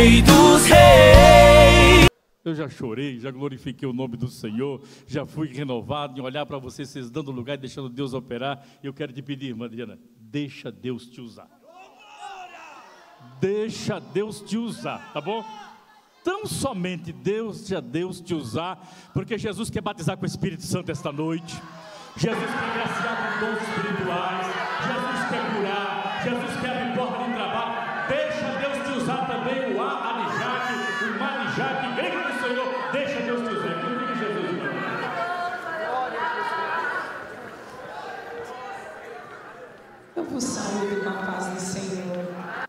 Rei dos Reis. Eu já chorei, já glorifiquei o nome do Senhor, já fui renovado em olhar para vocês dando lugar e deixando Deus operar. E eu quero te pedir, irmã Diana, deixa Deus te usar. Deixa Deus te usar, tá bom? Tão somente deixa Deus te usar, porque Jesus quer batizar com o Espírito Santo esta noite. Jesus quer graciar com dons espirituais. Jesus quer curar. Jesus quer abrir porta de trabalho. Deixa Deus te usar também. O Adijaque, o Manijaque, vem com o Senhor. Deixa Deus te usar. Em nome de Jesus, irmão. Eu vos saúdo com a paz do Senhor.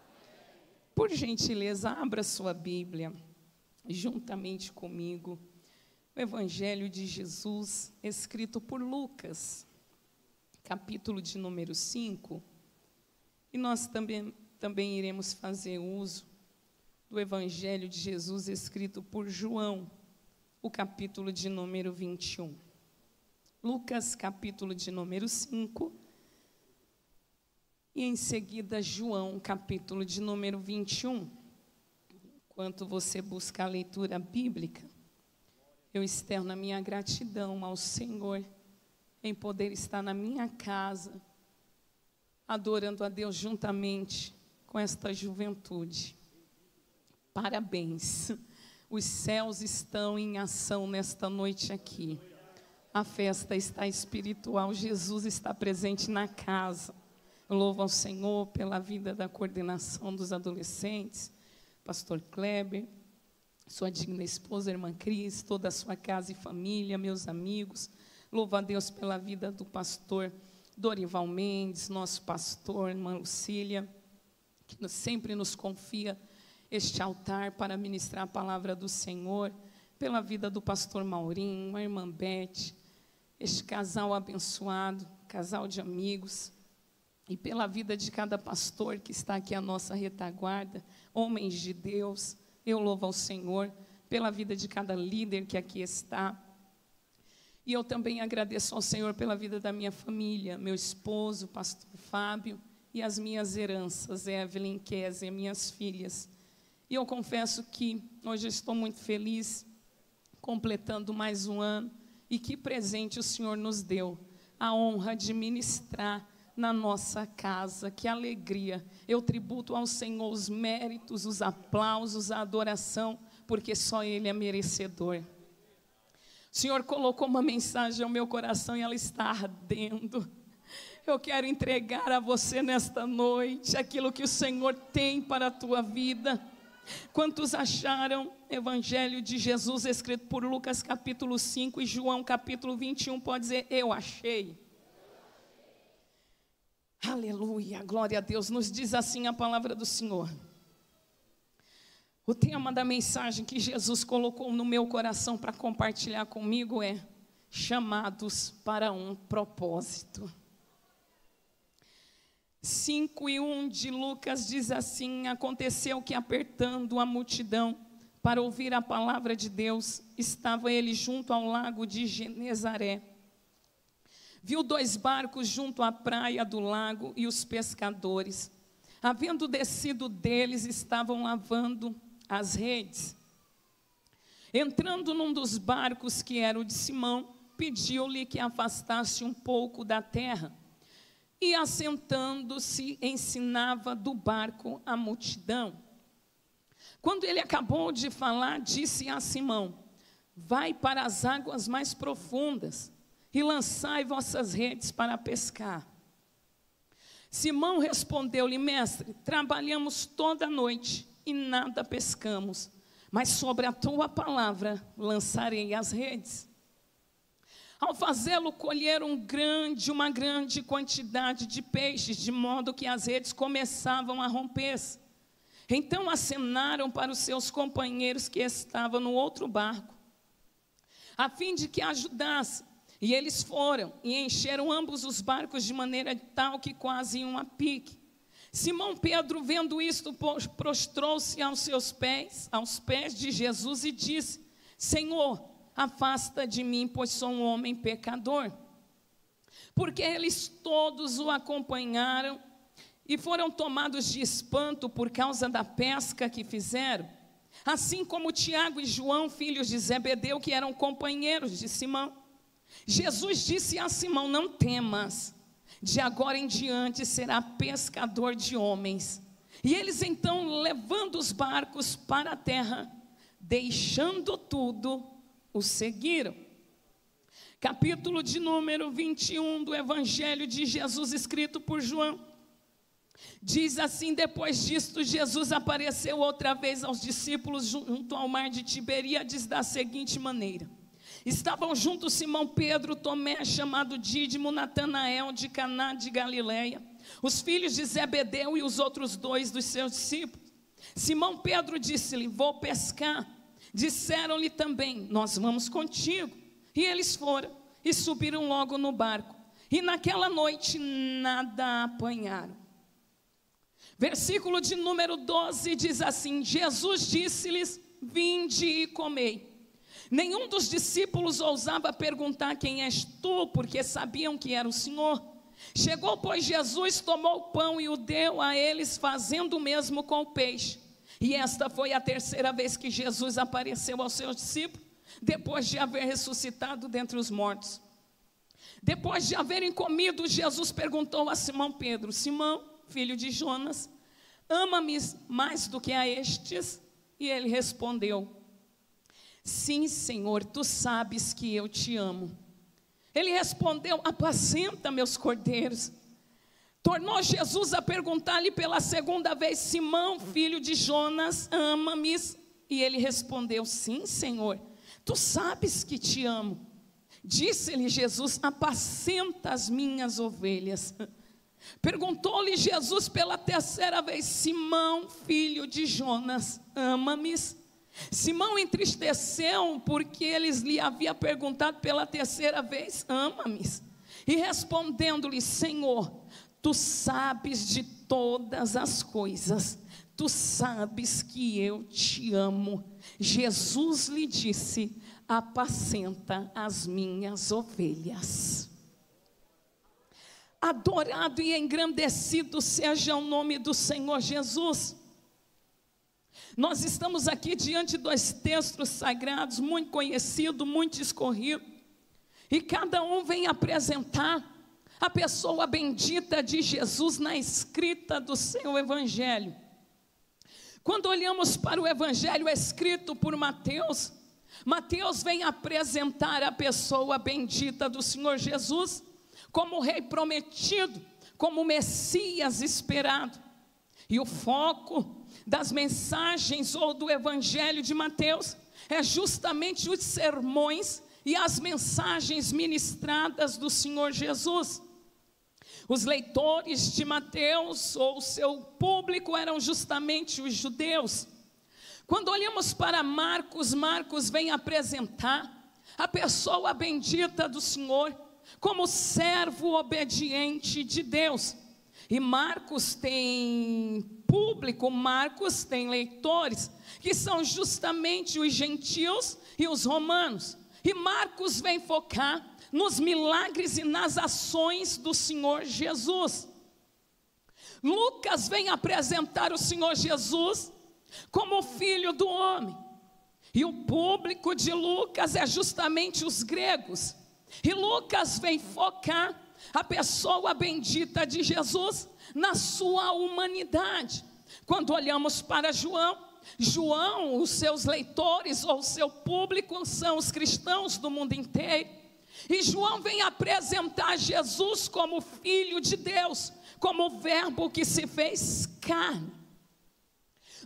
Por gentileza, abra sua Bíblia juntamente comigo. O Evangelho de Jesus, escrito por Lucas, capítulo de número 5. E nós também iremos fazer uso do Evangelho de Jesus, escrito por João, o capítulo de número 21. Lucas, capítulo de número 5. E em seguida, João, capítulo de número 21. Enquanto você busca a leitura bíblica, eu externo a minha gratidão ao Senhor em poder estar na minha casa, adorando a Deus juntamente com esta juventude. Parabéns, os céus estão em ação nesta noite aqui. A festa está espiritual, Jesus está presente na casa. Eu louvo ao Senhor pela vida da coordenação dos adolescentes, pastor Kleber, sua digna esposa, irmã Cris, toda a sua casa e família, meus amigos. Louvo a Deus pela vida do pastor Dorival Mendes, nosso pastor, irmã Lucília, que sempre nos confia este altar para ministrar a palavra do Senhor, pela vida do pastor Maurinho, a irmã Beth, este casal abençoado, casal de amigos, e pela vida de cada pastor que está aqui à nossa retaguarda, homens de Deus. Eu louvo ao Senhor pela vida de cada líder que aqui está. E eu também agradeço ao Senhor pela vida da minha família, meu esposo, pastor Fábio, e as minhas heranças, Evelyn, Kézia, minhas filhas. E eu confesso que hoje eu estou muito feliz, completando mais um ano, e que presente o Senhor nos deu, a honra de ministrar na nossa casa. Que alegria. Eu tributo ao Senhor os méritos, os aplausos, a adoração, porque só Ele é merecedor. O Senhor colocou uma mensagem ao meu coração e ela está ardendo. Eu quero entregar a você nesta noite aquilo que o Senhor tem para a tua vida. Quantos acharam Evangelho de Jesus escrito por Lucas capítulo 5 e João capítulo 21? Pode dizer, eu achei. Aleluia, glória a Deus. Nos diz assim a palavra do Senhor. O tema da mensagem que Jesus colocou no meu coração para compartilhar comigo é: chamados para um propósito. 5:1 de Lucas diz assim: aconteceu que, apertando a multidão para ouvir a palavra de Deus, estava ele junto ao lago de Genezaré. Viu 2 barcos junto à praia do lago, e os pescadores, havendo descido deles, estavam lavando as redes. Entrando num dos barcos, que era o de Simão, pediu-lhe que afastasse um pouco da terra, e assentando-se, ensinava do barco a multidão. Quando ele acabou de falar, disse a Simão: vai para as águas mais profundas e lançai vossas redes para pescar. Simão respondeu-lhe: mestre, trabalhamos toda a noite e nada pescamos, mas sobre a tua palavra lançarei as redes. Ao fazê-lo, colheram uma grande quantidade de peixes, de modo que as redes começavam a romper-se. Então acenaram para os seus companheiros que estavam no outro barco, a fim de que ajudasse. E eles foram e encheram ambos os barcos de maneira tal que quase iam a pique. Simão Pedro, vendo isto, prostrou-se aos pés de Jesus e disse: Senhor, afasta de mim, pois sou um homem pecador. Porque eles todos o acompanharam e foram tomados de espanto por causa da pesca que fizeram. assim como Tiago e João, filhos de Zebedeu, que eram companheiros de Simão. Jesus disse a Simão: não temas, de agora em diante será pescador de homens. E eles então, levando os barcos para a terra, deixando tudo, o seguiram. Capítulo de número 21 do Evangelho de Jesus, escrito por João. Diz assim: depois disto, Jesus apareceu outra vez aos discípulos junto ao mar de Tiberíades da seguinte maneira: estavam juntos Simão Pedro, Tomé, chamado Dídimo, Natanael de Caná de Galileia, os filhos de Zebedeu e os outros dois dos seus discípulos. Simão Pedro disse-lhe: vou pescar. Disseram-lhe também: nós vamos contigo. E eles foram e subiram logo no barco, e naquela noite nada apanharam. Versículo de número 12 diz assim: Jesus disse-lhes: vinde e comei. Nenhum dos discípulos ousava perguntar: quem és tu? Porque sabiam que era o Senhor. Chegou, pois, Jesus, tomou o pão e o deu a eles, fazendo o mesmo com o peixe. E esta foi a terceira vez que Jesus apareceu aos seus discípulos, depois de haver ressuscitado dentre os mortos. Depois de haverem comido, Jesus perguntou a Simão Pedro: Simão, filho de Jonas, ama-me mais do que a estes? E ele respondeu: sim, Senhor, tu sabes que eu te amo. Ele respondeu: apacenta meus cordeiros. Tornou Jesus a perguntar-lhe pela segunda vez: Simão, filho de Jonas, ama-me? E ele respondeu: sim, Senhor, tu sabes que te amo. Disse-lhe Jesus: apacenta as minhas ovelhas. Perguntou-lhe Jesus pela terceira vez: Simão, filho de Jonas, ama-me? Simão entristeceu porque eles lhe haviam perguntado pela terceira vez: ama-me? E respondendo-lhe: Senhor, tu sabes de todas as coisas, tu sabes que eu te amo. Jesus lhe disse: apacenta as minhas ovelhas. Adorado e engrandecido seja o nome do Senhor Jesus. Nós estamos aqui diante dos textos sagrados, muito conhecido, muito escorrido, e cada um vem apresentar a pessoa bendita de Jesus na escrita do seu Evangelho. Quando olhamos para o Evangelho escrito por Mateus, Mateus vem apresentar a pessoa bendita do Senhor Jesus como o Rei prometido, como o Messias esperado. E o foco das mensagens ou do Evangelho de Mateus é justamente os sermões e as mensagens ministradas do Senhor Jesus. Os leitores de Mateus, ou seu público, eram justamente os judeus. Quando olhamos para Marcos, Marcos vem apresentar a pessoa bendita do Senhor como servo obediente de Deus. E Marcos tem público, Marcos tem leitores, que são justamente os gentios e os romanos. E Marcos vem focar nos milagres e nas ações do Senhor Jesus. Lucas vem apresentar o Senhor Jesus como filho do homem. E o público de Lucas é justamente os gregos. E Lucas vem focar a pessoa bendita de Jesus na sua humanidade. Quando olhamos para João, os seus leitores ou seu público são os cristãos do mundo inteiro. E João vem apresentar Jesus como Filho de Deus, como o Verbo que se fez carne.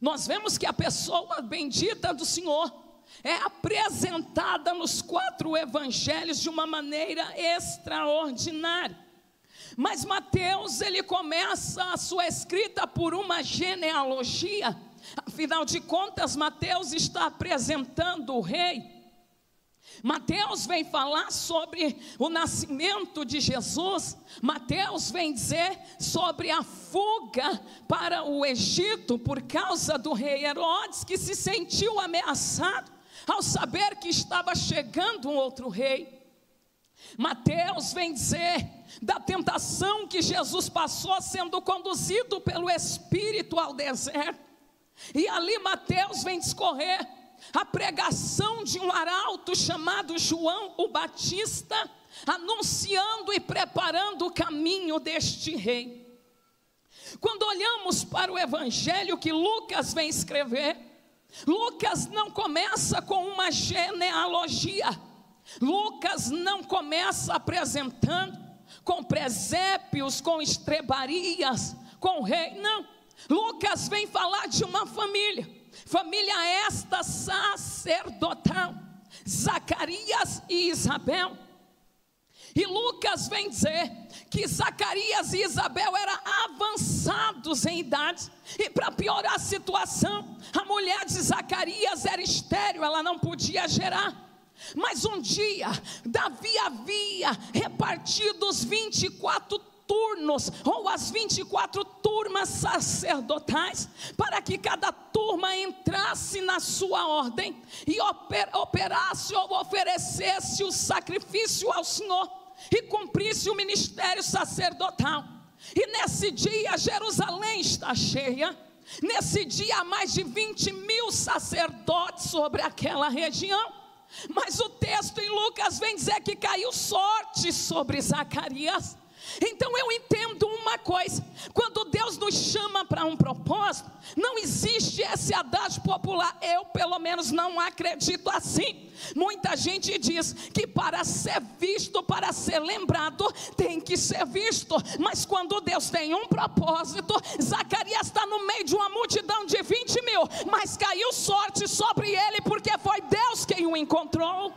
Nós vemos que a pessoa bendita do Senhor é apresentada nos 4 evangelhos de uma maneira extraordinária. Mas Mateus, ele começa a sua escrita por uma genealogia. Afinal de contas, Mateus está apresentando o rei. Mateus vem falar sobre o nascimento de Jesus. Mateus vem dizer sobre a fuga para o Egito por causa do rei Herodes, que se sentiu ameaçado ao saber que estava chegando um outro rei. Mateus vem dizer da tentação que Jesus passou sendo conduzido pelo Espírito ao deserto. E ali Mateus vem discorrer a pregação de um arauto chamado João o Batista, anunciando e preparando o caminho deste rei. Quando olhamos para o evangelho que Lucas vem escrever, Lucas não começa com uma genealogia. Lucas não começa apresentando com presépios, com estrebarias, com rei, não. Lucas vem falar de uma família esta sacerdotal, Zacarias e Isabel. E Lucas vem dizer que Zacarias e Isabel eram avançados em idade. E para piorar a situação, a mulher de Zacarias era estéril, ela não podia gerar. Mas um dia, Davi havia repartido os 24 turnos, ou as 24 turmas sacerdotais, para que cada turma entrasse na sua ordem e operasse ou oferecesse o sacrifício ao Senhor e cumprisse o ministério sacerdotal. E nesse dia Jerusalém está cheia. Nesse dia há mais de 20.000 sacerdotes sobre aquela região. Mas o texto em Lucas vem dizer que caiu sorte sobre Zacarias. Então eu entendo uma coisa: quando Deus nos chama para um propósito, não existe esse adágio popular. Eu pelo menos não acredito assim. Muita gente diz que para ser visto, para ser lembrado, tem que ser visto. Mas quando Deus tem um propósito, Zacarias está no meio de uma multidão de 20.000, mas caiu sorte sobre ele, porque foi Deus quem o encontrou.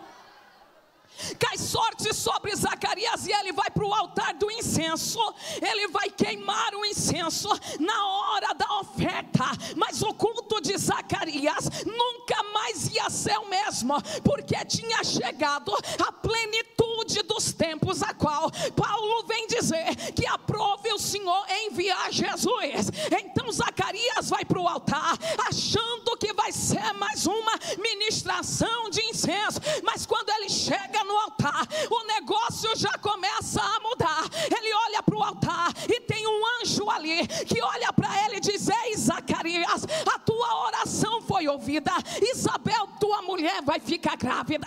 Cai sorte sobre Zacarias e ele vai para o altar do incenso. Ele vai queimar o incenso na hora da oferta. Mas o culto de Zacarias nunca mais ia ser o mesmo, porque tinha chegado a plenitude dos tempos, a qual Paulo vem dizer que aprove o Senhor enviar Jesus. Então Zacarias vai para o altar achando que vai ser mais uma ministração de incenso. Mas quando ele chega no altar, o negócio já começa a mudar. Ele olha para o altar e tem um anjo ali que olha para ele e diz: ei Zacarias, a tua oração foi ouvida. Isabel, tua mulher, vai ficar grávida.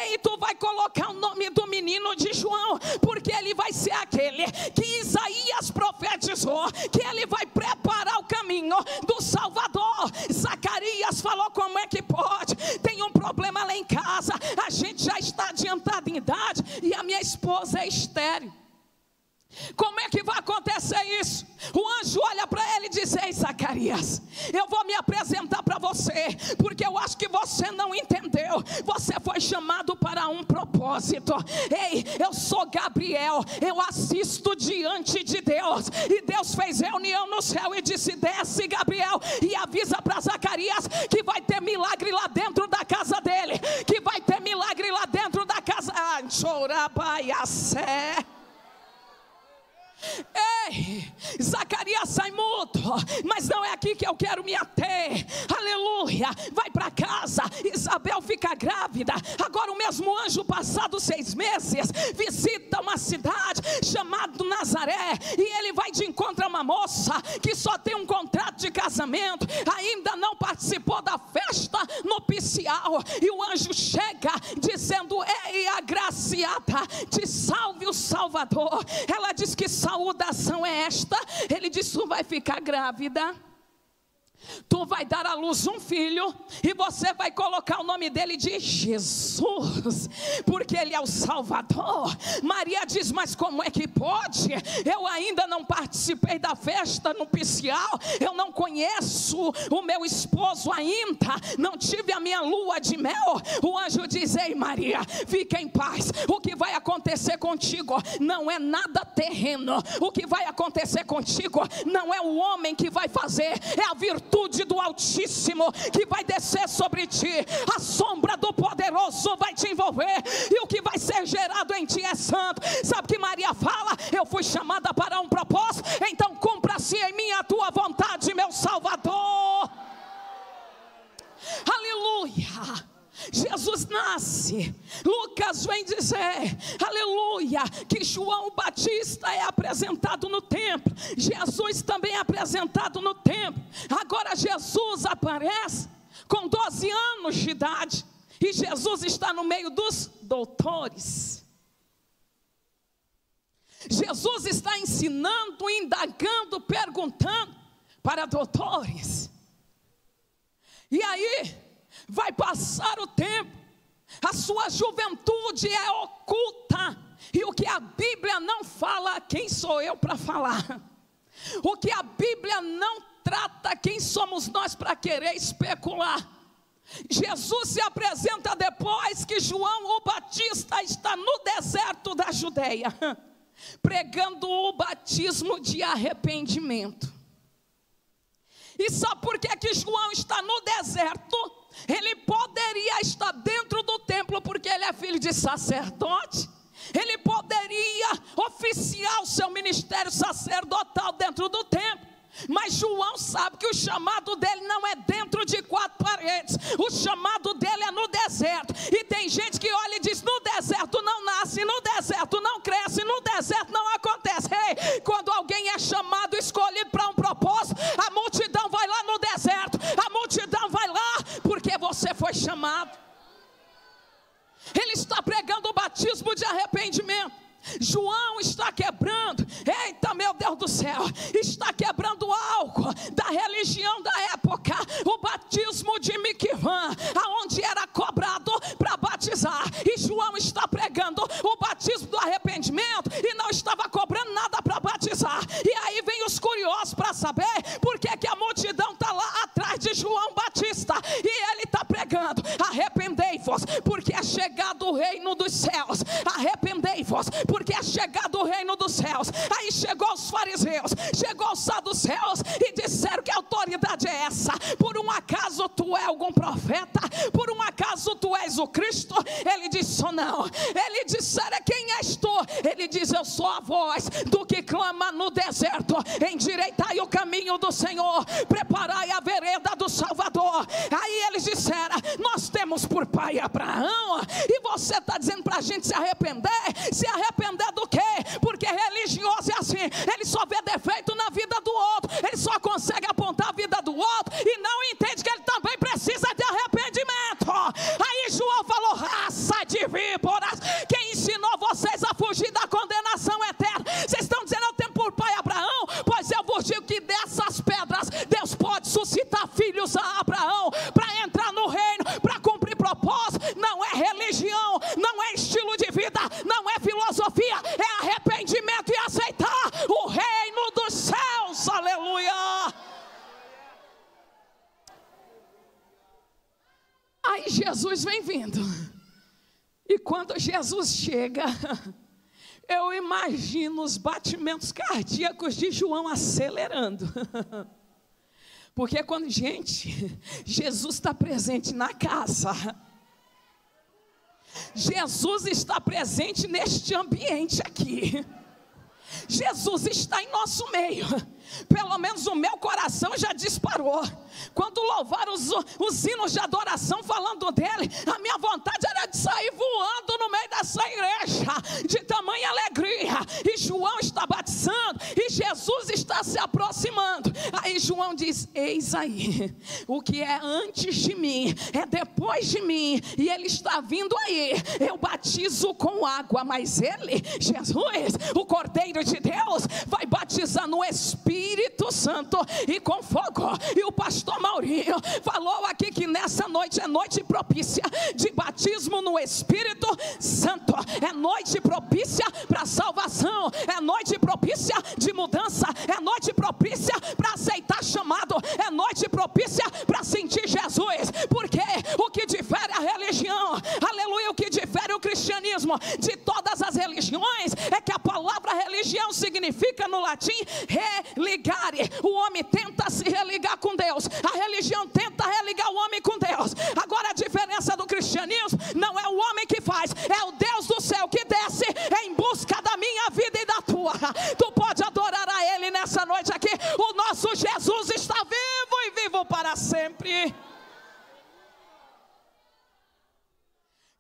Ei, tu vai colocar o nome do menino de João, porque ele vai ser aquele que Isaías profetizou, que ele vai preparar o caminho do Salvador. Zacarias falou: como é que pode? Tem um problema lá em casa, a gente já está adiantado em idade e a minha esposa é estéril. Como é que vai acontecer isso? O anjo olha para ele e diz: ei Zacarias, eu vou me apresentar para você, porque eu acho que você não entendeu. Você foi chamado para um propósito. Ei, eu sou Gabriel, eu assisto diante de Deus. E Deus fez reunião no céu e disse: desce Gabriel e avisa para Zacarias que vai ter milagre lá dentro da casa dele, que vai ter milagre lá dentro da casa. Chorabaiacé. Ei, Zacarias sai mudo, mas não é aqui que eu quero me ater. Aleluia, vai para casa. Isabel fica grávida. Agora o mesmo anjo, passados 6 meses, visita uma cidade chamada Nazaré, e ele vai de encontro a uma moça que só tem um contrato de casamento, ainda não participou da festa nupcial. E o anjo chega dizendo: ei, agraciada, te salve o Salvador. Ela diz: que saudação é esta? Ele diz: tu vai ficar grávida, tu vai dar à luz um filho, e você vai colocar o nome dele de Jesus, porque ele é o Salvador. Maria diz: mas como é que pode? Eu ainda não participei da festa nupcial, eu não conheço o meu esposo ainda, não tive a minha lua de mel. O anjo diz: ei Maria, fica em paz. O que vai acontecer contigo não é nada terreno. O que vai acontecer contigo não é o homem que vai fazer, é a virtude do Altíssimo que vai descer sobre ti. A sombra do Poderoso vai te envolver, e o que vai ser gerado em ti é santo. Sabe que Maria fala: eu fui chamada para um propósito, então cumpra-se em mim a tua vontade, meu Salvador. Aleluia. Jesus nasce, Lucas vem dizer, aleluia, que João Batista é apresentado no templo, Jesus também é apresentado no templo. Agora Jesus aparece com 12 anos de idade, e Jesus está no meio dos doutores. Jesus está ensinando, indagando, perguntando para doutores. E aí, vai passar o tempo, a sua juventude é oculta, e o que a Bíblia não fala, quem sou eu para falar? O que a Bíblia não trata, quem somos nós para querer especular? Jesus se apresenta depois que João o Batista está no deserto da Judeia, pregando o batismo de arrependimento. E sabe por que João está no deserto? Ele poderia estar dentro do templo, porque ele é filho de sacerdote. Ele poderia oficiar o seu ministério sacerdotal dentro do templo. Mas João sabe que o chamado dele não é dentro de 4 paredes. O chamado dele é no deserto. E tem gente que olha e diz, no deserto não nasce, no deserto não cresce, no deserto não acontece. Ei, quando alguém é chamado, escolhido para um propósito, a multidão vai lá no deserto, a multidão vai lá, porque você foi chamado. Ele está pregando o batismo de arrependimento. João está quebrando, eita meu Deus do céu, está quebrando algo da religião da época, o batismo de Miquivã, aonde era cobrado para batizar, e João está pregando o batismo do arrependimento, e não estava cobrando nada para batizar. E aí vem os curiosos para saber, por que a multidão está lá atrás de João Batista, e ele está pregando, arrependei-vos, porque é chegado o reino dos céus, arrependei-vos, porque é chegado o reino dos céus. Aí chegou os fariseus, chegou os saduceus, e disseram, que autoridade é essa? Por um acaso tu é algum profeta? Por um acaso tu és o Cristo? Ele disse, não. Ele disseram, quem és tu? Ele diz, eu sou a voz do que clama no deserto, endireitai o caminho do Senhor, preparai a vereda do Salvador. Aí eles disseram, nós temos por pai Abraão, e você está dizendo para a gente se arrepender? Se arrepender do quê? Porque religioso é assim, ele só vê defeito na vida do outro, ele só consegue apontar a vida do outro, e não entende que ele também precisa de arrependimento. Aí João falou, raça de víboras, quem ensinou vocês a fugir da condenação eterna? Vocês estão dizendo, eu tenho por pai Abraão? Pois eu vos digo que dessas pedras Deus pode suscitar filhos a Abraão, para entrar no reino, para cumprir propósito. Não é religião, não é estilo de vida, não é filosofia, é arrependimento e aceitar o reino dos céus. Aleluia. Aí Jesus vem vindo, e quando Jesus chega, eu imagino os batimentos cardíacos de João acelerando. Porque quando, gente, Jesus está presente na casa, Jesus está presente neste ambiente aqui, Jesus está em nosso meio. Pelo menos o meu coração já disparou. Quando louvaram os hinos de adoração falando dele, a minha vontade era de sair voando no meio dessa igreja, de tamanha alegria. E João está batizando, e Jesus está se aproximando. Aí João diz, eis aí, o que é antes de mim, é depois de mim, e ele está vindo aí. Eu batizo com água, mas ele, Jesus, o Cordeiro de Deus, vai batizar no Espírito Santo e com fogo. E o pastor Maurinho falou aqui que nessa noite é noite propícia de batismo no Espírito Santo, é noite propícia para salvação, é noite propícia de mudança, é noite propícia para aceitar chamado, é noite propícia para sentir Jesus. Porque o que difere a religião, aleluia, o que difere o cristianismo de todas as religiões é que a palavra religião significa no latim religar. O homem tenta se religar com Deus, a religião tenta religar o homem com Deus. Agora a diferença do cristianismo não é o homem que faz, é o Deus do céu que desce em busca da minha vida e da tua. Tu pode adorar a Ele nessa noite aqui. O nosso Jesus está vivo e vivo para sempre.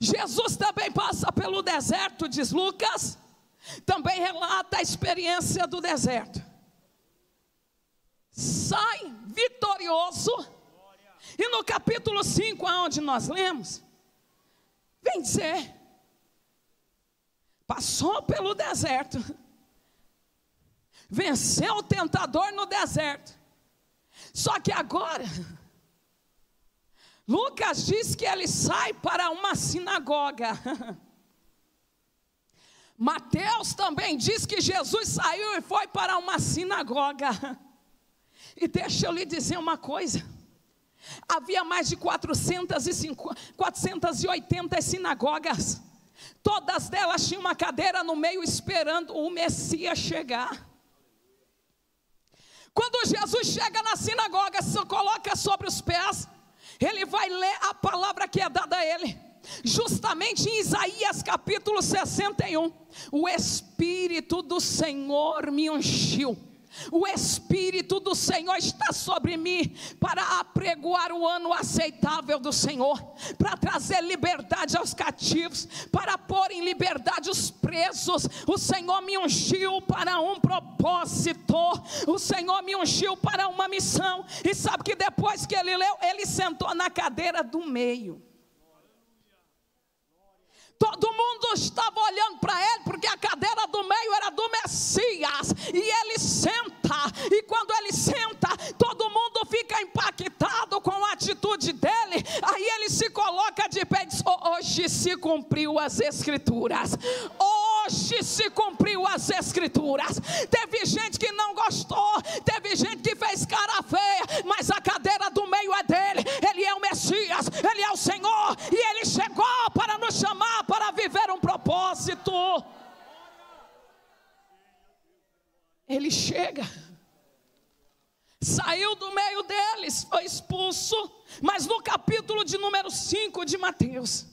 Jesus também passa pelo deserto, diz Lucas, também relata a experiência do deserto. Sai vitorioso, e no capítulo 5, onde nós lemos, vem dizer, passou pelo deserto, venceu o tentador no deserto. Só que agora, Lucas diz que ele sai para uma sinagoga. Mateus também diz que Jesus saiu e foi para uma sinagoga. E deixa eu lhe dizer uma coisa. Havia mais de 480 sinagogas. Todas delas tinham uma cadeira no meio esperando o Messias chegar. Quando Jesus chega na sinagoga, se coloca sobre os pés, ele vai ler a palavra que é dada a ele. Justamente em Isaías capítulo 61, o Espírito do Senhor me ungiu. O Espírito do Senhor está sobre mim para apregoar o ano aceitável do Senhor, para trazer liberdade aos cativos, para pôr em liberdade os presos. O Senhor me ungiu para um propósito, o Senhor me ungiu para uma missão. E sabe que depois que ele leu, ele sentou na cadeira do meio. Todo mundo estava olhando para ele, porque a cadeira do meio era do Messias, e ele senta, e quando ele senta, todo mundo fica impactado com a atitude dele. Aí ele se coloca de pé e diz: hoje se cumpriu as Escrituras, hoje se cumpriu as Escrituras. Teve gente que não gostou, teve gente que fez cara feia, mas a cadeira do meio é dele. Ele é o Messias, ele é o Senhor, e ele chegou para nos chamar para viver um propósito. Ele chega, saiu do meio deles, foi expulso. Mas no capítulo de número 5 de Mateus,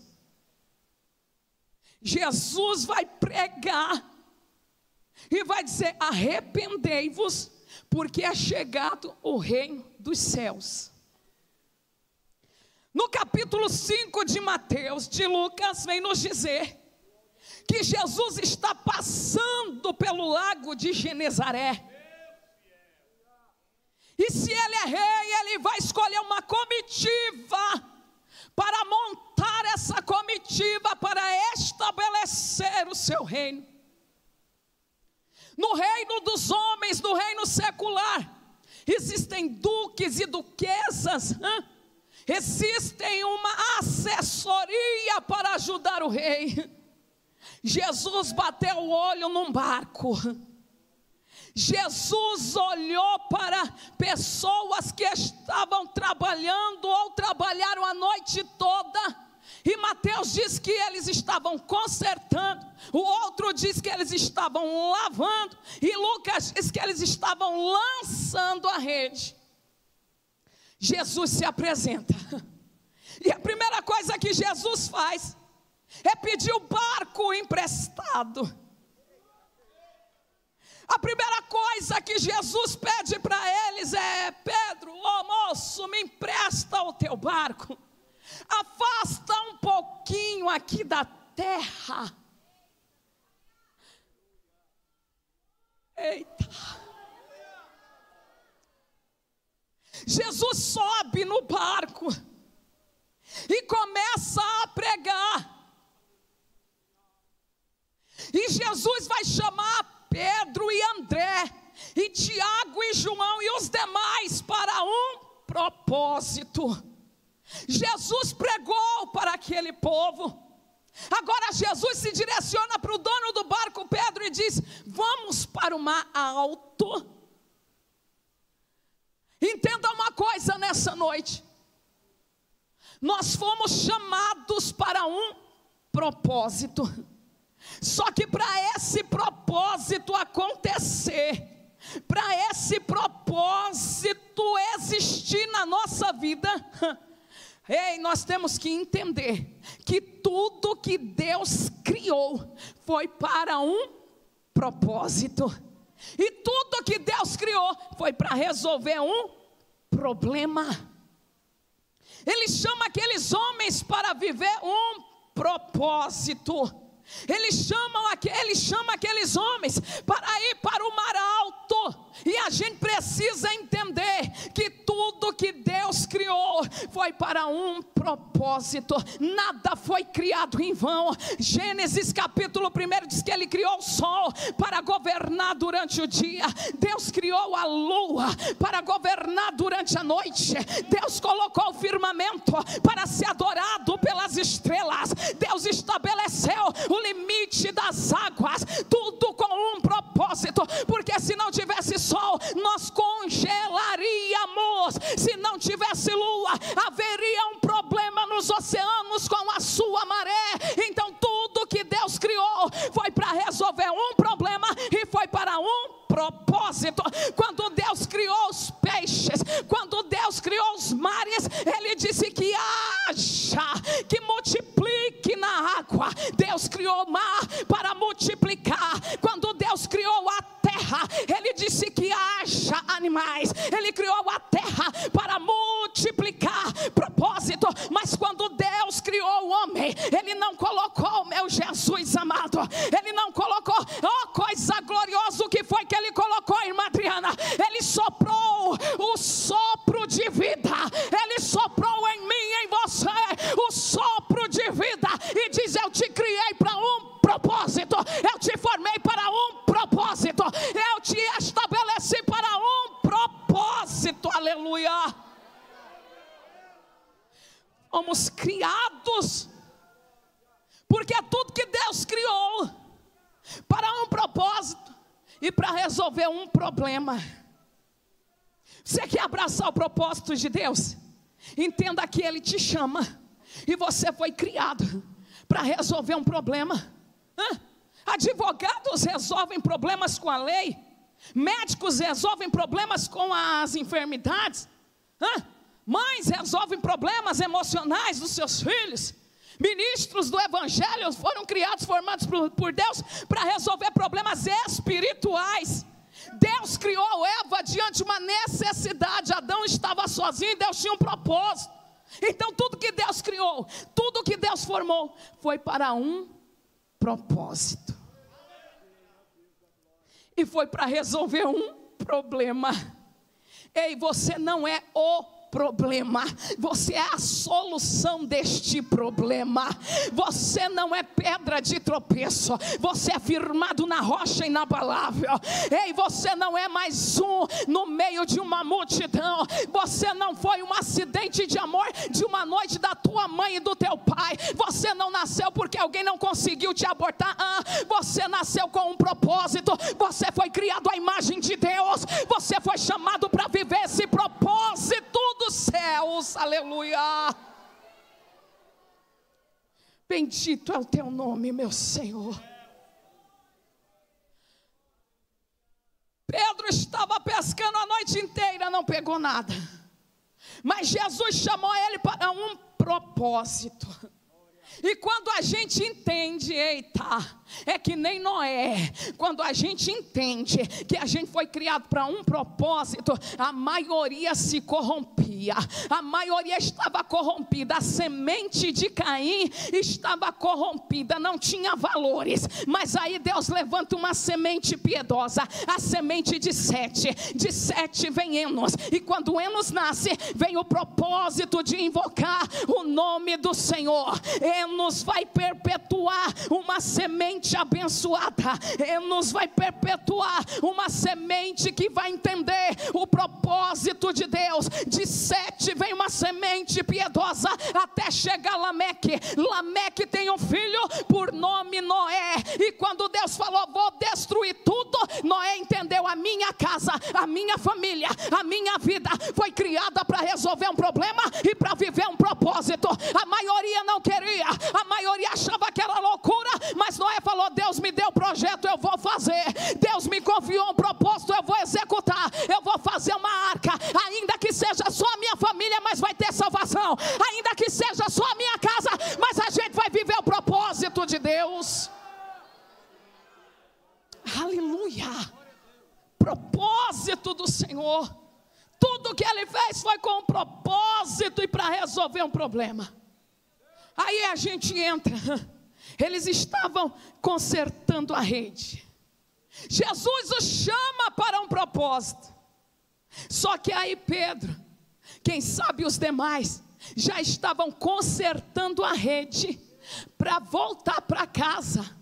Jesus vai pregar e vai dizer: arrependei-vos, porque é chegado o reino dos céus. No capítulo 5 de Mateus, de Lucas, vem nos dizer que Jesus está passando pelo lago de Genezaré. E se ele é rei, ele vai escolher uma comitiva para montar essa comitiva para estabelecer o seu reino. No reino dos homens, no reino secular, existem duques e duquesas, existem uma assessoria para ajudar o rei. Jesus bateu o olho num barco. Jesus olhou para pessoas que estavam trabalhando ou trabalharam a noite toda. E Mateus diz que eles estavam consertando, o outro diz que eles estavam lavando, e Lucas diz que eles estavam lançando a rede. Jesus se apresenta, e a primeira coisa que Jesus faz é pedir o barco emprestado. A primeira coisa que Jesus pede para eles é: Pedro, ô moço, me empresta o teu barco, afasta um pouquinho aqui da terra. Eita! Jesus sobe no barco e começa a pregar. E Jesus vai chamar Pedro e André, e Tiago e João e os demais para um propósito. Jesus pregou para aquele povo. Agora Jesus se direciona para o dono do barco, Pedro, e diz: vamos para o mar alto. Entenda uma coisa nessa noite: nós fomos chamados para um propósito. Só que para esse propósito acontecer, para esse propósito existir na nossa vida, nós temos que entender que tudo que Deus criou foi para um propósito. E tudo que Deus criou foi para resolver um problema. Ele chama aqueles homens para viver um propósito. Ele chama aqueles homens para ir para o mar alto. E a gente precisa entender que tudo que Deus criou foi para um propósito. Nada foi criado em vão. Gênesis capítulo 1 diz que Ele criou o sol para governar durante o dia. Deus criou a lua para governar durante a noite. Deus colocou o firmamento para ser adorado pelas estrelas. Deus estabeleceu o limite das águas, tudo com um propósito, porque se não tivesse sol, nós congelaríamos. Se não tivesse lua, haveria um problema nos oceanos com a sua maré. Então tudo que Deus criou foi para resolver um problema e foi para um propósito. Quando Deus criou os peixes, quando Deus criou os mares, Ele disse que haja, que multiplique na água. Deus criou o mar para multiplicar. Quando Deus criou a terra, Ele disse que haja animais. Ele criou a terra para multiplicar. Propósito. Mas quando Deus criou o homem, Ele não colocou, meu Jesus amado, Ele não colocou, oh, coisa gloriosa, o que foi que Ele colocou, irmã Adriana? Ele soprou o sopro de vida. Ele soprou em mim e em você o sopro de vida e diz: eu te criei para um propósito, eu te formei para um propósito, eu te estabeleci para um propósito. Aleluia. Fomos criados, porque é tudo que Deus criou para um propósito e para resolver um problema. Você quer abraçar o propósito de Deus? Entenda que Ele te chama e você foi criado para resolver um problema. Advogados resolvem problemas com a lei, médicos resolvem problemas com as enfermidades, mães resolvem problemas emocionais dos seus filhos. Ministros do Evangelho foram criados, formados por Deus para resolver problemas espirituais. Deus criou Eva diante de uma necessidade. Adão estava sozinho e Deus tinha um propósito. Então tudo que Deus criou, tudo que Deus formou, foi para um propósito. E foi para resolver um problema. Ei, você não é o problema, você é a solução deste problema. Você não é pedra de tropeço, você é firmado na rocha inabalável. Ei, você não é mais um no meio de uma multidão. Você não foi um acidente de amor de uma noite da tua mãe e do teu pai. Você não nasceu porque alguém não conseguiu te abortar. Você nasceu com um propósito. Você foi criado à imagem de Deus. Você foi chamado para viver esse propósito dos céus. Aleluia. Bendito é o teu nome, meu Senhor. Pedro estava pescando a noite inteira, não pegou nada, mas Jesus chamou ele para um propósito. E quando a gente entende, eita, é que nem Noé, quando a gente entende que a gente foi criado para um propósito, a maioria se corrompia, a maioria estava corrompida, a semente de Caim estava corrompida, não tinha valores, mas aí Deus levanta uma semente piedosa, a semente de Sete vem Enos, e quando Enos nasce, vem o propósito de invocar o nome do Senhor. Enos vai perpetuar uma semente abençoada. Enos vai perpetuar uma semente que vai entender o propósito de Deus. De Sete vem uma semente piedosa até chegar Lameque. Lameque tem um filho por nome Noé. E quando Deus falou, vou destruir tudo, Noé entendeu: a minha casa, a minha família, a minha vida foi criada para resolver um problema e para viver um propósito. A maioria não queria, a maioria achava que era loucura, mas Noé falou: Deus me deu o projeto, eu vou fazer. Deus me confiou um propósito, eu vou executar. Eu vou fazer uma arca, ainda que seja só a minha família, mas vai ter salvação. Ainda que seja só a minha casa, mas a gente vai viver o propósito de Deus. Aleluia. Propósito do Senhor. Tudo que Ele fez foi com um propósito e para resolver um problema. Aí a gente entra. Eles estavam consertando a rede. Jesus os chama para um propósito. Só que aí Pedro, quem sabe os demais, já estavam consertando a rede para voltar para casa.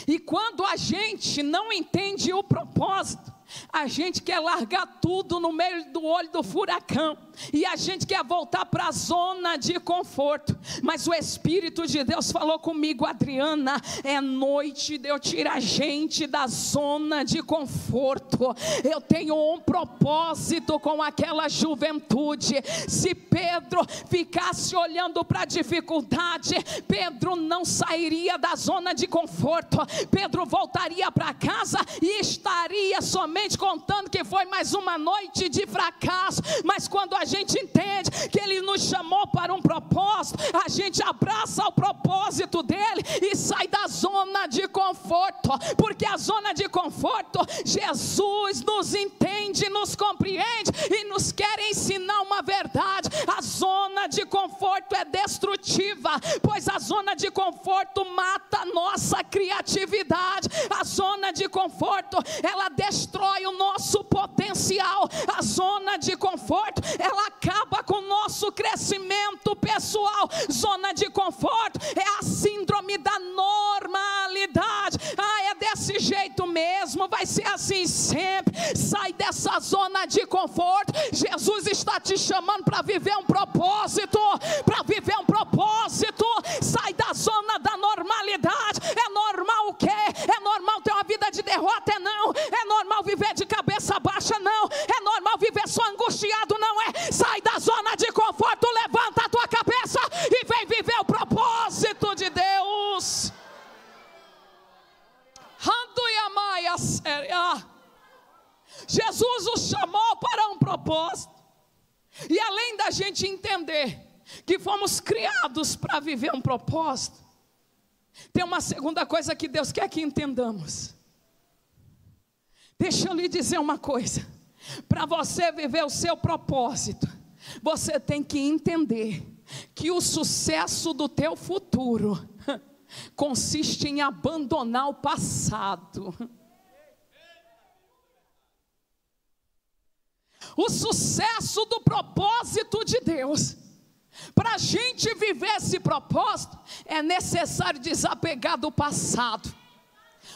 E quando a gente não entende o propósito, a gente quer largar tudo no meio do olho do furacão, e a gente quer voltar para a zona de conforto. Mas o Espírito de Deus falou comigo: Adriana, é noite de eu tirar a gente da zona de conforto. Eu tenho um propósito com aquela juventude. Se Pedro ficasse olhando para a dificuldade, Pedro não sairia da zona de conforto. Pedro voltaria para casa e estaria somente contando que foi mais uma noite de fracasso. Mas quando a gente entende que Ele nos chamou para um propósito, a gente abraça o propósito dEle e sai da zona de conforto. Porque a zona de conforto, Jesus nos entende, nos compreende e nos quer ensinar uma verdade. A zona de conforto é destrutiva, pois a zona de conforto mata a nossa criatividade. A zona de conforto, ela destrói o nosso potencial. A zona de conforto, ela acaba com o nosso crescimento pessoal. Zona de conforto é a síndrome da normalidade. É desse jeito mesmo, vai ser assim sempre. Sai dessa zona de conforto. Jesus está te chamando para viver um propósito, para viver um propósito. Sai da zona da normalidade. É normal o quê? É normal ter uma vida de derrota? Não. É normal viver de cabeça baixa? Não. É normal viver só angustiado? Não é. Sai da zona de conforto, levanta a tua cabeça e vem viver o propósito de Deus. Jesus os chamou para um propósito. E além da gente entender que fomos criados para viver um propósito, tem uma segunda coisa que Deus quer que entendamos. Deixa eu lhe dizer uma coisa: para você viver o seu propósito, você tem que entender que o sucesso do teu futuro consiste em abandonar o passado. O sucesso do propósito de Deus, para a gente viver esse propósito, é necessário desapegar do passado.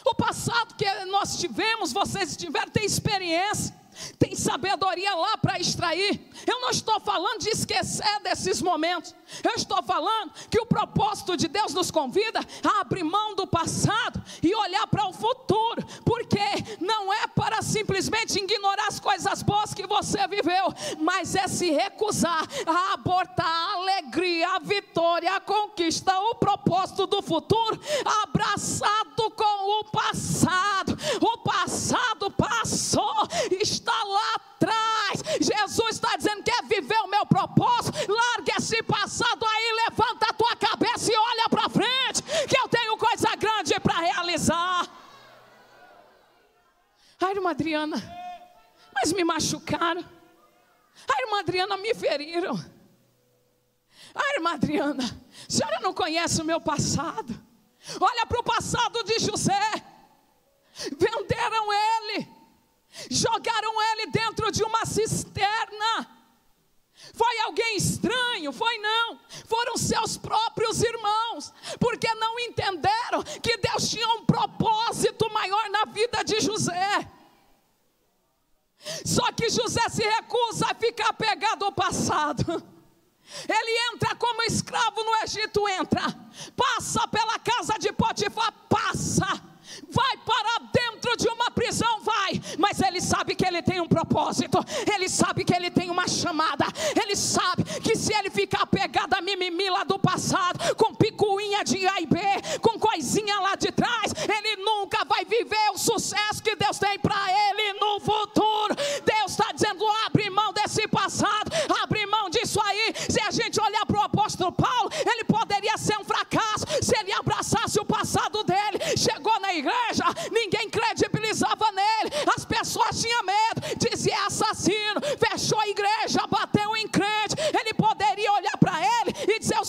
O passado que nós tivemos, vocês tiveram, tem experiência, tem sabedoria lá para extrair. Eu não estou falando de esquecer desses momentos. Eu estou falando que o propósito de Deus nos convida a abrir mão do passado e olhar para o futuro. Porque não é para simplesmente ignorar as coisas boas que você viveu, mas é se recusar a abortar a alegria, a vitória, a conquista, o propósito do futuro, abraçado com o passado. O passado passou, está lá atrás. Jesus está dizendo: quer viver o meu propósito? Larga esse passado aí, levanta a tua cabeça e olha para frente, que eu tenho coisa grande para realizar. A irmã Adriana, mas me machucaram. A irmã Adriana, me feriram. A irmã Adriana, a senhora não conhece o meu passado. Olha para o passado de José. Venderam ele, jogaram ele dentro de uma cisterna. Foi alguém estranho? Foi não. Foram seus próprios irmãos, porque não entenderam que Deus tinha um propósito maior na vida de José. Só que José se recusa a ficar pegado ao passado. Ele entra como escravo no Egito, entra, passa pela casa de Potifar, passa, vai para dentro de uma prisão, vai, mas ele sabe que ele tem um propósito, ele sabe que ele tem uma chamada, ele sabe que se ele ficar pegado a mimimi lá do passado, com picuinha de A e B, com coisinha lá de trás, ele nunca vai viver o sucesso que Deus tem para ele no futuro. Deus está dizendo: abre mão desse passado, abre mão disso aí. Se a gente olhar para o apóstolo Paulo, ele poderia ser um fracasso se ele abraçasse o passado dele. Chegou na igreja, ninguém credibilizava nele, as pessoas tinham medo, dizia: é assassino. Fechou a igreja, bateu em crente. Ele poderia olhar para ele e dizer: o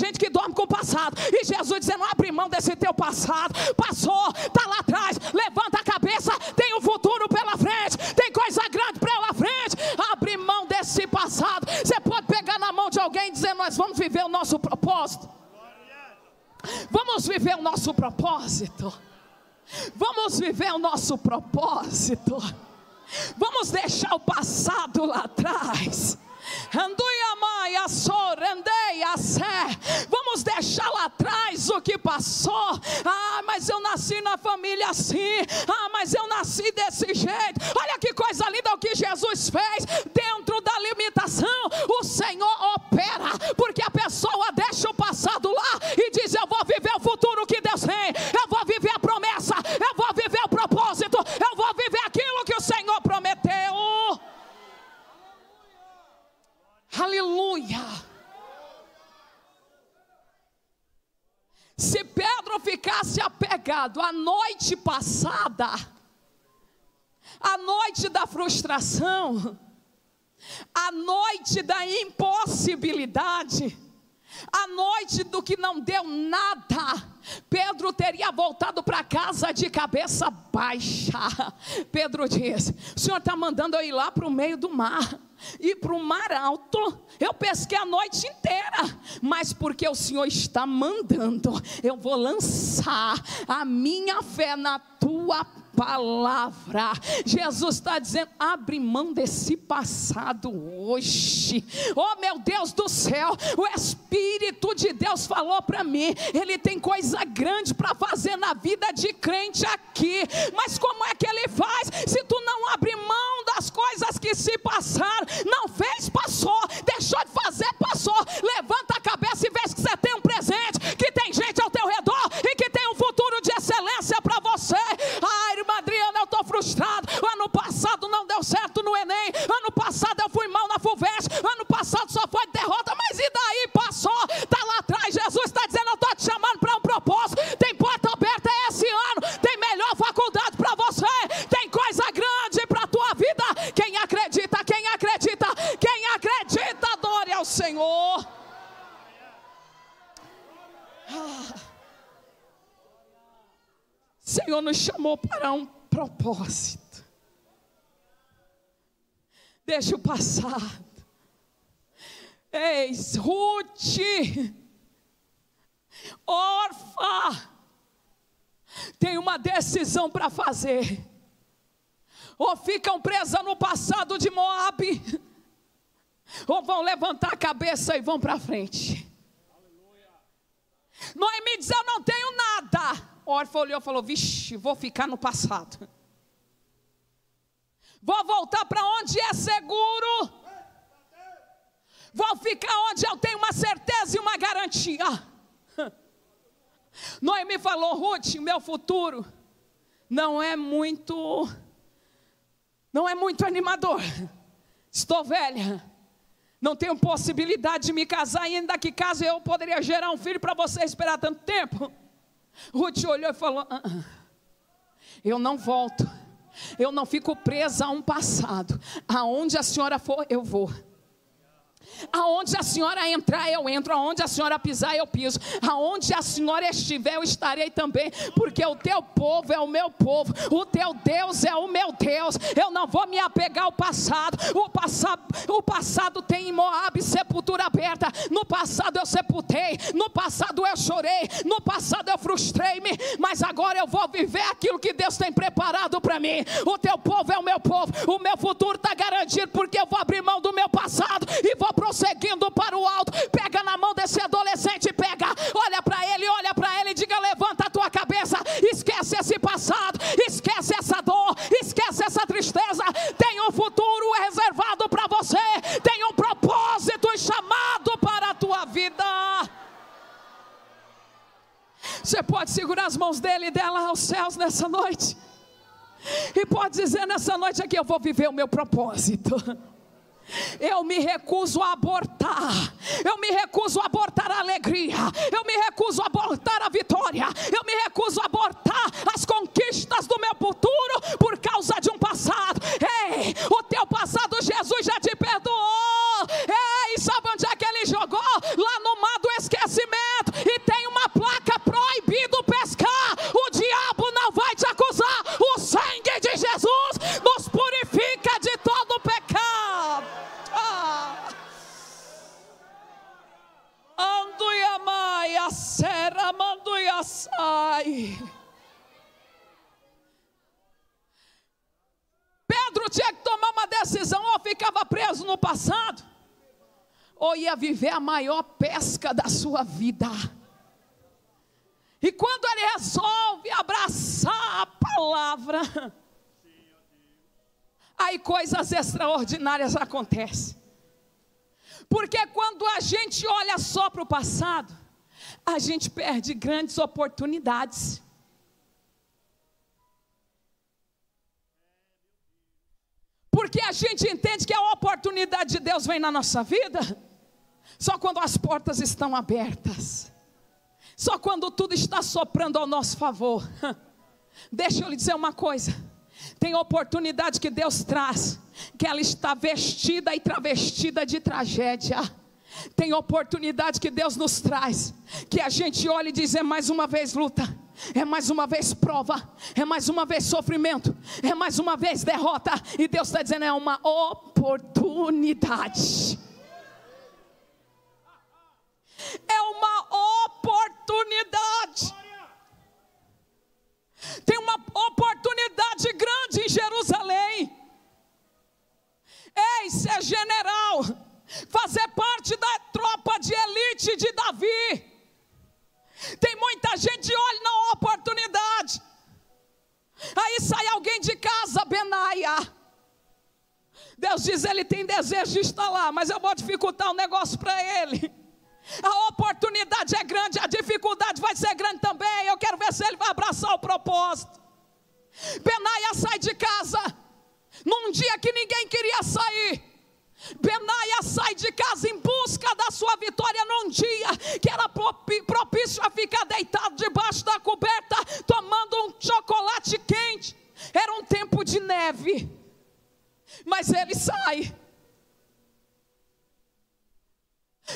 gente que dorme com o passado. E Jesus dizendo: abre mão desse teu passado. Passou, está lá atrás. Levanta a cabeça, tem um futuro pela frente, tem coisa grande pela frente. Abre mão desse passado. Você pode pegar na mão de alguém e dizer: nós vamos viver o nosso propósito. Vamos viver o nosso propósito. Vamos viver o nosso propósito. Vamos deixar o passado lá atrás. Vamos deixar lá atrás o que passou. Ah, mas eu nasci na família assim. Ah, mas eu nasci desse jeito. Olha que coisa linda o que Jesus fez. Dentro da limitação, o Senhor opera. Porque a pessoa deixa o passado lá e diz: eu vou viver o futuro que Deus tem. Eu vou viver a promessa. Eu vou viver o propósito. Eu vou viver aquilo que o Senhor prometeu. Aleluia. Se Pedro ficasse apegado à noite passada, à noite da frustração, à noite da impossibilidade, à noite do que não deu nada, Pedro teria voltado para casa de cabeça baixa. Pedro disse: o Senhor está mandando eu ir lá para o meio do mar, ir para o mar alto. Eu pesquei a noite inteira, mas porque o Senhor está mandando, eu vou lançar a minha fé na tua palavra. Jesus está dizendo: abre mão desse passado hoje. Oh meu Deus do céu, o Espírito de Deus falou para mim, Ele tem coisa grande para fazer na vida de crente aqui. Mas como é que Ele faz? Se tu não abre mão das coisas que se passaram, não fez, passou, deixou de fazer, passou. Levanta a cabeça e vê que você tem um presente, que tem gente ao teu redor e que tem um futuro de excelência para você. Ah, irmã Adriana, eu estou frustrado. Ano passado não deu certo no Enem. Ano passado eu fui mal na FUVEST. Ano passado só foi derrota. Mas e daí? Passou. Está lá atrás. Jesus está dizendo: eu estou te chamando para um propósito. Tem porta aberta esse ano. Tem melhor faculdade para você. Tem coisa grande para a tua vida. Quem acredita, quem acredita, quem acredita, adore ao Senhor. O Senhor nos chamou para um propósito. Deixa o passado. Eis Ruth, órfã, tem uma decisão para fazer. Ou ficam presas no passado de Moabe, ou vão levantar a cabeça e vão para frente. Noemi diz: eu não tenho nada. Órfã olhou e falou: vixe, vou ficar no passado. Vou voltar para onde é seguro. Vou ficar onde eu tenho uma certeza e uma garantia. Noemi falou: Ruth, meu futuro não é muito animador. Estou velha. Não tenho possibilidade de me casar, e ainda que caso eu poderia gerar um filho para você esperar tanto tempo. Ruth olhou e falou: eu não volto, eu não fico presa a um passado. Aonde a senhora for, eu vou. Aonde a senhora entrar, eu entro. Aonde a senhora pisar, eu piso. Aonde a senhora estiver, eu estarei também. Porque o teu povo é o meu povo, o teu Deus é o meu Deus. Eu não vou me apegar ao passado. O passado tem em Moabe sepultura aberta. No passado eu sepultei, no passado eu chorei, no passado eu frustrei-me, mas agora eu vou viver aquilo que Deus tem preparado para mim. O teu povo é o meu povo, o meu futuro está garantido, porque eu vou abrir mão do meu passado e vou prosseguindo para o alto. Pega na mão desse adolescente, pega, olha para ele e diga: levanta a tua cabeça, esquece esse passado, esquece essa dor, esquece essa tristeza. Tem um futuro reservado para você, tem um propósito e chamado para a tua vida. Você pode segurar as mãos dele e dela aos céus nessa noite, e pode dizer nessa noite aqui: eu vou viver o meu propósito. Eu me recuso a abortar. Eu me recuso a abortar a alegria. Eu me recuso a abortar a vitória. Eu me recuso a abortar as conquistas do meu futuro por causa de um passado. Ei, o teu passado Jesus já te perdoou. Ei, sabe onde é que ele jogou? Lá no mar do esquecimento. sai. Pedro tinha que tomar uma decisão: ou ficava preso no passado, ou ia viver a maior pesca da sua vida. E quando ele resolve abraçar a palavra, aí coisas extraordinárias acontecem. Porque quando a gente olha só para o passado, a gente perde grandes oportunidades. Porque a gente entende que a oportunidade de Deus vem na nossa vida só quando as portas estão abertas, só quando tudo está soprando ao nosso favor. Deixa eu lhe dizer uma coisa: tem oportunidade que Deus traz, que ela está vestida e travestida de tragédia. Tem oportunidade que Deus nos traz, que a gente olha e diz: é mais uma vez luta, é mais uma vez prova, é mais uma vez sofrimento, é mais uma vez derrota. E Deus está dizendo: é uma oportunidade. É uma oportunidade. Tem uma oportunidade grande em Jerusalém. Ei, ser general, fazer parte da tropa de elite de Davi. Tem muita gente que olha na oportunidade. Aí sai alguém de casa, Benaia. Deus diz: ele tem desejo de estar lá, mas eu vou dificultar o negócio para ele. A oportunidade é grande, a dificuldade vai ser grande também. Eu quero ver se ele vai abraçar o propósito. Benaia sai de casa num dia que ninguém queria sair. Benaia sai de casa em busca da sua vitória num dia que era propício a ficar deitado debaixo da coberta, tomando um chocolate quente. Era um tempo de neve, mas ele sai.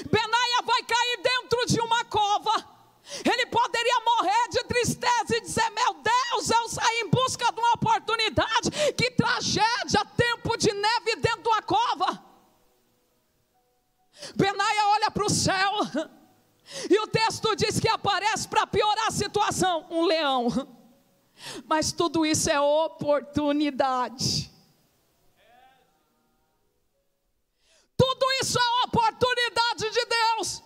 Benaia vai cair dentro de uma cova. Ele poderia morrer de tristeza e dizer: meu Deus, eu saí em busca de uma oportunidade. Que tragédia, tempo de neve dentro de uma cova. Benaia olha para o céu, e o texto diz que aparece, para piorar a situação, um leão. Mas tudo isso é oportunidade. Tudo isso é oportunidade de Deus.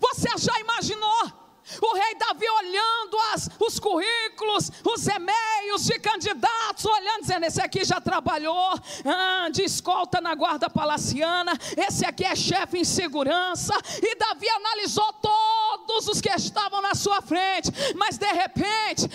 Você já imaginou o rei Davi olhando os currículos, os e-mails de candidatos, olhando, dizendo: esse aqui já trabalhou de escolta na guarda palaciana, esse aqui é chefe em segurança. E Davi analisou todos os que estavam na sua frente. Mas de repente,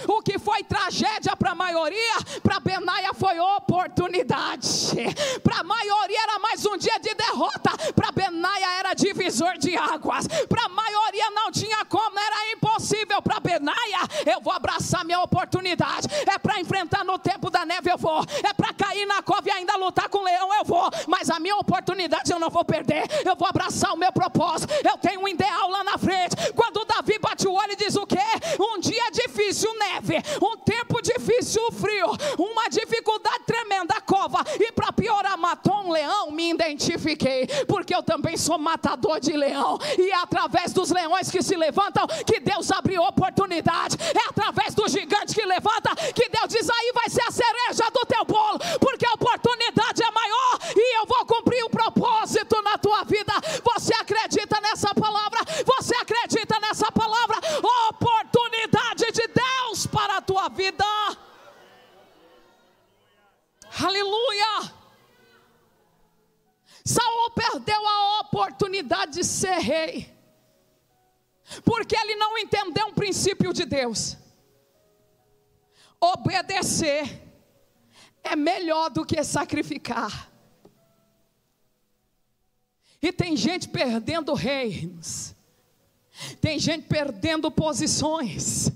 o que foi tragédia para a maioria, para Benaia foi oportunidade. Para a maioria era mais um dia de derrota, para Benaia era divisor de águas. Para a maioria não tinha como, era impossível. Para Benaia: eu vou abraçar minha oportunidade. É para enfrentar no tempo da neve, eu vou. É para cair na cova e ainda lutar com o leão, eu vou. Mas a minha oportunidade eu não vou perder. Eu vou abraçar o meu propósito. Eu tenho um ideal lá na frente. Quando Davi bate o olho e diz: o quê? Um dia difícil, neve. Um tempo difícil, frio. Uma dificuldade tremenda, cova. E para piorar, matou um leão. Me identifiquei, porque eu também sou matador de leão. E é através dos leões que se levantam que Deus abriu oportunidade. É através do gigante que levanta que Deus diz: aí vai ser a cereja do teu bolo, porque a oportunidade é maior e eu vou cumprir o propósito na tua vida. Você acredita nessa palavra? Você acredita nessa palavra? Oportunidade de Deus para a tua vida. Aleluia. Saul perdeu a oportunidade de ser rei, porque ele não entendeu um princípio de Deus. Obedecer é melhor do que sacrificar. E tem gente perdendo reinos, tem gente perdendo posições,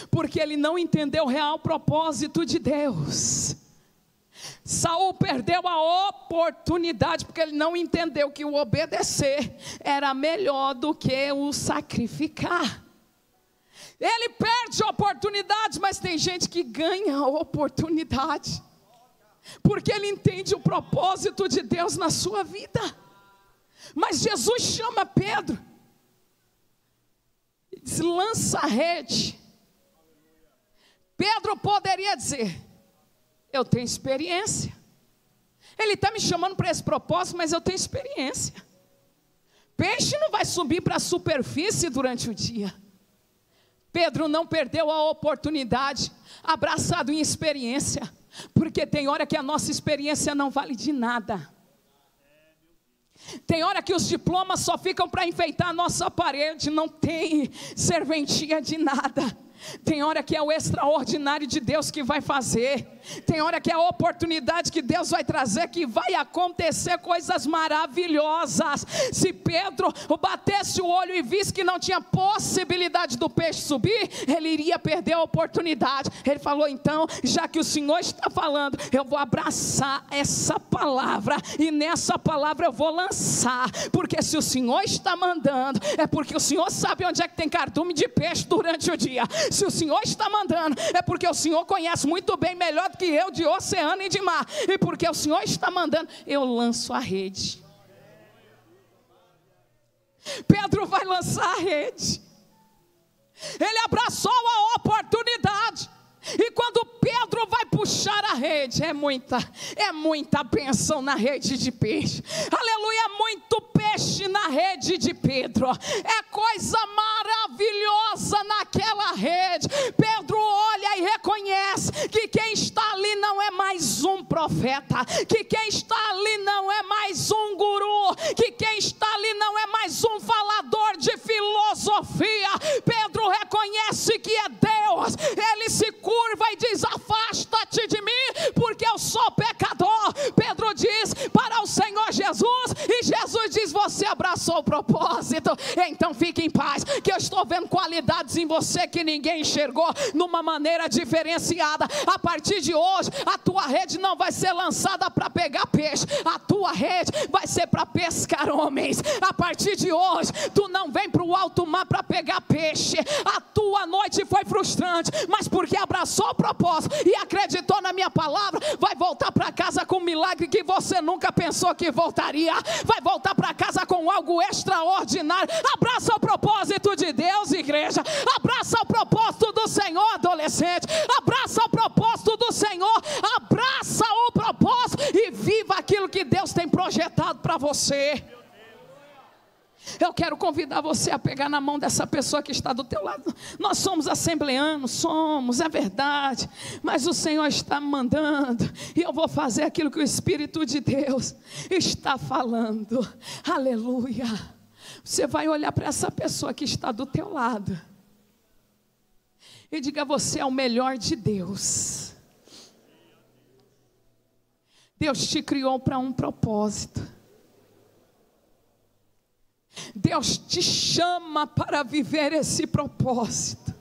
porque ele não entendeu o real propósito de Deus. Saul perdeu a oportunidade porque ele não entendeu que o obedecer era melhor do que o sacrificar. Ele perde oportunidades, mas tem gente que ganha a oportunidade, porque ele entende o propósito de Deus na sua vida. Mas Jesus chama Pedro diz: lança a rede. Pedro poderia dizer: eu tenho experiência. Ele está me chamando para esse propósito, mas eu tenho experiência. Peixe não vai subir para a superfície durante o dia. Pedro não perdeu a oportunidade, abraçado em experiência, porque tem hora que a nossa experiência não vale de nada. Tem hora que os diplomas só ficam para enfeitar a nossa parede, não tem serventia de nada. Tem hora que é o extraordinário de Deus que vai fazer. Tem hora que é a oportunidade que Deus vai trazer, que vai acontecer coisas maravilhosas. Se Pedro batesse o olho e visse que não tinha possibilidade do peixe subir, ele iria perder a oportunidade. Ele falou: então, já que o Senhor está falando, eu vou abraçar essa palavra, e nessa palavra eu vou lançar, porque se o Senhor está mandando, é porque o Senhor sabe onde é que tem cardume de peixe durante o dia. Se o Senhor está mandando, é porque o Senhor conhece muito bem, melhor do que eu, de oceano e de mar. E porque o Senhor está mandando, eu lanço a rede. Pedro vai lançar a rede. Ele abraçou a oportunidade. E quando Pedro vai puxar a rede, é muita bênção na rede de peixe. Aleluia, muito peixe na rede de Pedro. É coisa maravilhosa naquela rede. Pedro olha e reconhece que quem está ali não é mais um profeta, que quem está ali não é mais um guru, que quem está ali não é mais um falador de filosofia. Pedro reconhece que é Deus. Ele se curva e diz: afasta-te de mim, porque eu sou pecador. Pedro diz para o Senhor Jesus, e Jesus diz: você abraçou o propósito, então fique em paz, que eu estou vendo qualidades em você que ninguém enxergou, numa maneira diferenciada. A partir de hoje, a tua rede não vai ser lançada para pegar peixe, a tua rede vai ser para pescar homens. A partir de hoje, tu não vem para o alto mar para pegar peixe. A tua noite foi frustrante, mas porque abraçou o propósito e acreditou na minha palavra, vai voltar para casa com um milagre que você nunca pensou que voltaria. Vai voltar para casa com algo extraordinário. Abraça o propósito de Deus, igreja. Abraça o propósito do Senhor, adolescente. Abraça o propósito do Senhor. Abraça o propósito e viva aquilo que Deus tem projetado para você. Eu quero convidar você a pegar na mão dessa pessoa que está do teu lado. Nós somos assembleanos, somos, é verdade, mas o Senhor está me mandando, e eu vou fazer aquilo que o Espírito de Deus está falando. Aleluia. Você vai olhar para essa pessoa que está do teu lado e diga: você é o melhor de Deus. Deus te criou para um propósito. Deus te chama para viver esse propósito.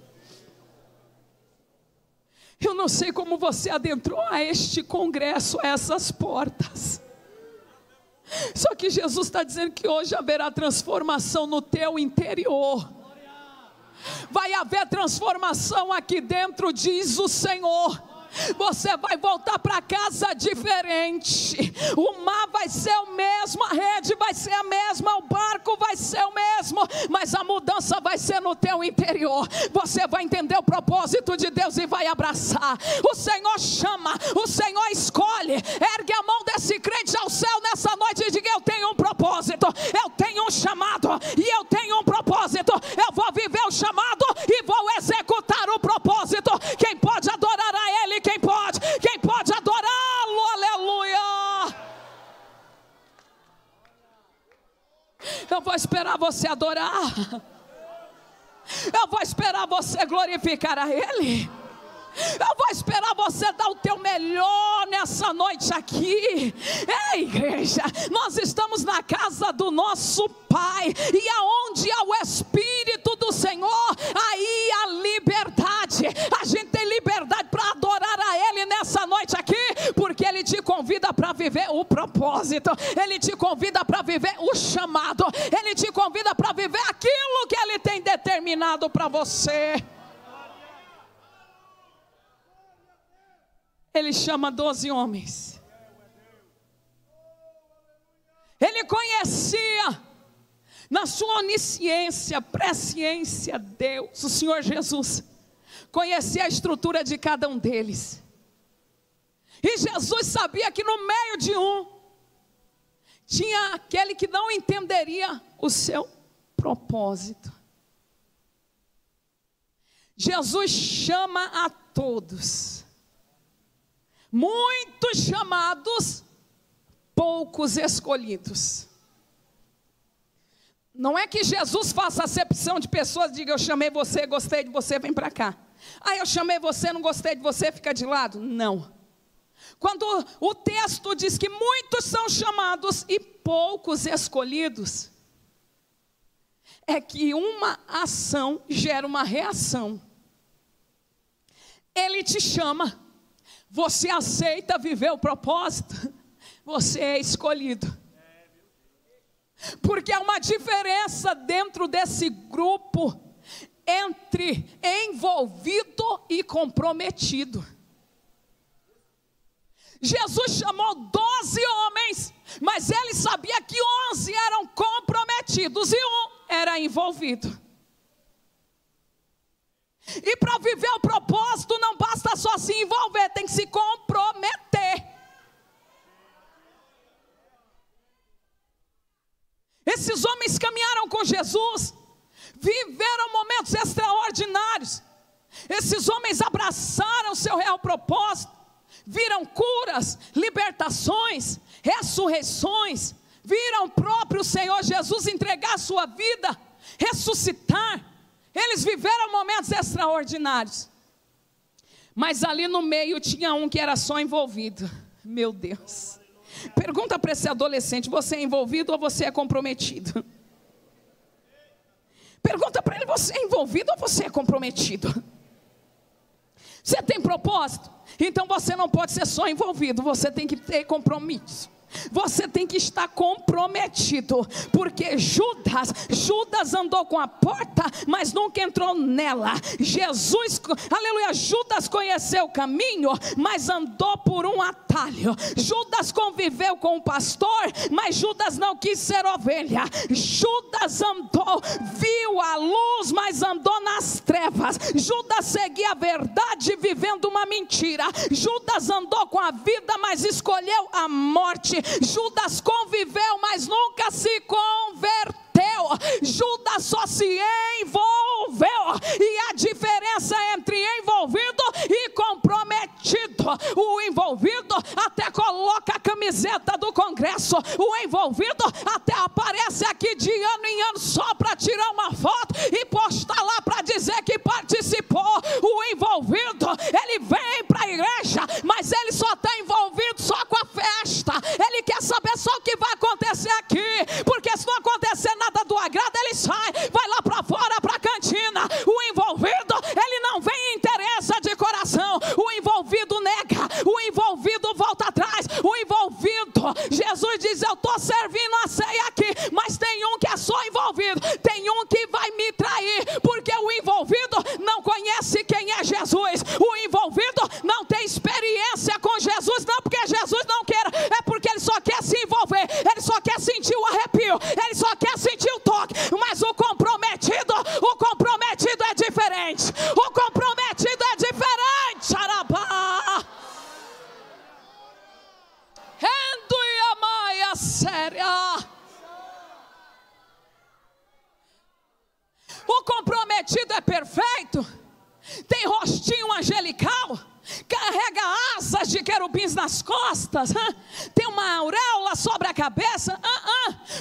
Eu não sei como você adentrou a este congresso, a essas portas. Só que Jesus está dizendo que hoje haverá transformação no teu interior. Vai haver transformação aqui dentro, diz o Senhor. Você vai voltar para casa diferente. O mar vai ser o mesmo, a rede vai ser a mesma, o barco vai ser o mesmo, mas a mudança vai ser no teu interior. Você vai entender o propósito de Deus e vai abraçar. O Senhor chama, o Senhor escolhe. Ergue a mão desse crente ao céu nessa noite e diga: eu tenho um propósito, eu tenho um chamado, e eu tenho um propósito. Eu vou viver o chamado e vou executar o propósito. Quem pode adorar a Ele? Quem pode adorá-lo? Aleluia. Eu vou esperar você adorar. Eu vou esperar você glorificar a Ele. Eu vou esperar você dar o teu melhor nessa noite aqui. Ei, igreja, nós estamos na casa do nosso Pai, e aonde há o Espírito do Senhor, aí há liberdade. A gente tem liberdade para adorar a Ele nessa noite aqui, porque Ele te convida para viver o propósito, Ele te convida para viver o chamado, Ele te convida para viver aquilo que Ele tem determinado para você. Ele chama 12 homens. Ele conhecia Na sua onisciência, presciência, Deus, o Senhor Jesus, conhecia a estrutura de cada um deles. E Jesus sabia que no meio de tinha aquele que não entenderia o seu propósito. Jesus chama a todos. Muitos chamados, poucos escolhidos. Não é que Jesus faça acepção de pessoas, diga: eu chamei você, gostei de você, vem para cá. Eu chamei você, não gostei de você, fica de lado. Não. Quando o texto diz que muitos são chamados e poucos escolhidos, é que uma ação gera uma reação. Ele te chama, você aceita viver o propósito, você é escolhido. Porque há uma diferença dentro desse grupo entre envolvido e comprometido. Jesus chamou 12 homens, mas ele sabia que 11 eram comprometidos e um era envolvido. E para viver o propósito não basta só se envolver, tem que se comprometer. Esses homens caminharam com Jesus, viveram momentos extraordinários. Esses homens abraçaram seu real propósito, viram curas, libertações, ressurreições, viram o próprio Senhor Jesus entregar sua vida, ressuscitar. Eles viveram momentos extraordinários. Mas ali no meio tinha um que era só envolvido. Meu Deus. Pergunta para esse adolescente: você é envolvido ou você é comprometido? Pergunta para ele: você é envolvido ou você é comprometido? Você tem propósito? Então você não pode ser só envolvido, você tem que ter compromisso. Você tem que estar comprometido, porque Judas andou com a porta, mas nunca entrou nela. Judas conheceu o caminho, mas andou por um atalho. Judas conviveu com o pastor, mas Judas não quis ser ovelha. Judas andou, viu a luz, mas andou nas trevas. Judas seguia a verdade vivendo uma mentira. Judas andou com a vida, mas escolheu a morte. Judas conviveu, mas nunca se converteu. Judas só se envolveu. E a diferença entre envolvido e comprometido: o envolvido até coloca a camiseta do Congresso, o envolvido até aparece aqui de ano em ano só para tirar uma foto e postar lá para dizer que participou. O envolvido, ele vem para a igreja, mas ele só está envolvido só com a festa. Ele quer saber só o que vai acontecer aqui, porque se não acontecer nada do agrado, ele sai, vai lá para fora, para a cantina. O envolvido, ele não vem e interessa de coração. O envolvido nega, o envolvido volta atrás. O envolvido, Jesus diz: eu estou servindo a ceia aqui, mas tem um que é só envolvido, tem um que vai me trair, porque o envolvido não conhece quem é Jesus. O envolvido não tem experiência com Jesus, não porque Jesus não queira, é porque ele só quer se envolver, ele só quer sentir o arrepio, ele só quer sentir o toque. Mas o comprometido é diferente. O comprometido é diferente. Arabá. Rendo e amaia séria. O comprometido é perfeito, tem rostinho angelical, carrega asas de querubins nas costas, tem uma auréola sobre a cabeça.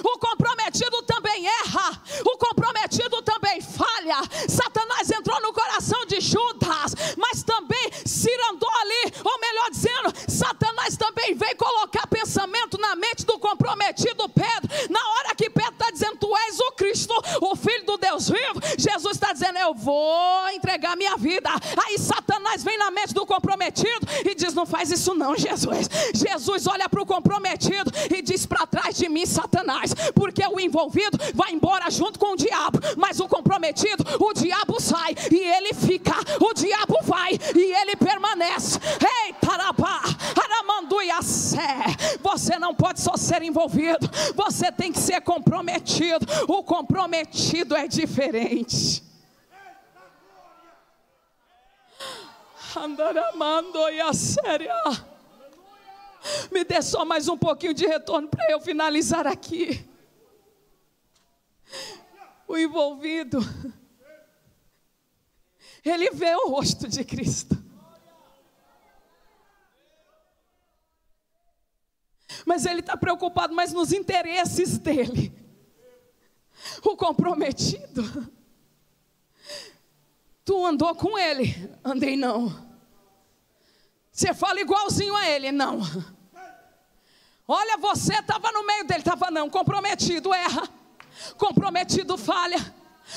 O comprometido também erra, o comprometido também falha. Satanás entrou no coração de Judas, mas também cirandou ali, ou melhor dizendo, Satanás também veio colocar pensamento na mente do comprometido Pedro. Na hora que Pedro está dizendo: tu és o Cristo, o Filho do Deus vivo, Jesus está dizendo: eu vou entregar minha vida. Aí Satanás vem na mente do comprometido e diz: não faz isso não, Jesus. Jesus olha para o comprometido e diz: para trás de mim, Satanás, porque o envolvido vai embora junto com o diabo, mas o comprometido, o diabo sai e ele fica, o diabo vai e ele permanece. Ei, tarabá, aramanduia Você não pode só ser envolvido, você tem que ser comprometido. O comprometido é diferente. Andaramando e a séria. Me dê só mais um pouquinho de retorno para eu finalizar aqui. O envolvido, ele vê o rosto de Cristo, mas ele está preocupado mais nos interesses dele. O comprometido, tu andou com ele? Andei não. Você fala igualzinho a ele? Não. Olha, você estava no meio dele? Estava não. Comprometido erra, comprometido falha,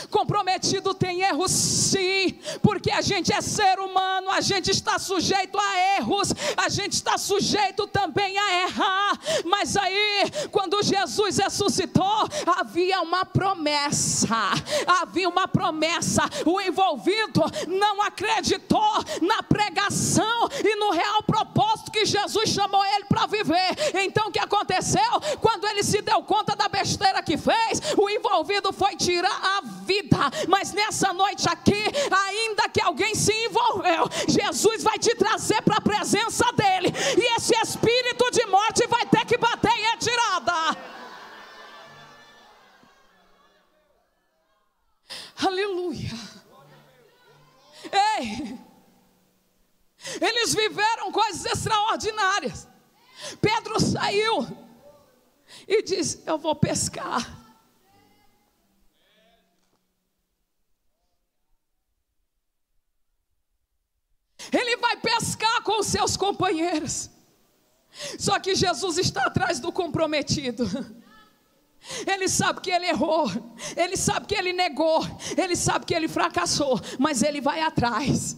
comprometido tem erros sim, porque a gente é ser humano, a gente está sujeito a erros, a gente está sujeito também a errar. Mas aí, quando Jesus ressuscitou, havia uma promessa, o envolvido não acreditou na pregação e no real propósito que Jesus chamou ele para viver. Então o que aconteceu? Quando ele se deu conta da besteira que fez, o envolvido foi tirar a vida. Mas nessa noite aqui, ainda que alguém se envolveu, Jesus vai te trazer para a presença dele, e esse espírito de morte vai ter que bater em retirada. Aleluia. Ei, eles viveram coisas extraordinárias. Pedro saiu e disse: eu vou pescar. Ele vai pescar com os seus companheiros. Só que Jesus está atrás do comprometido. Ele sabe que ele errou, ele sabe que ele negou, ele sabe que ele fracassou, mas ele vai atrás.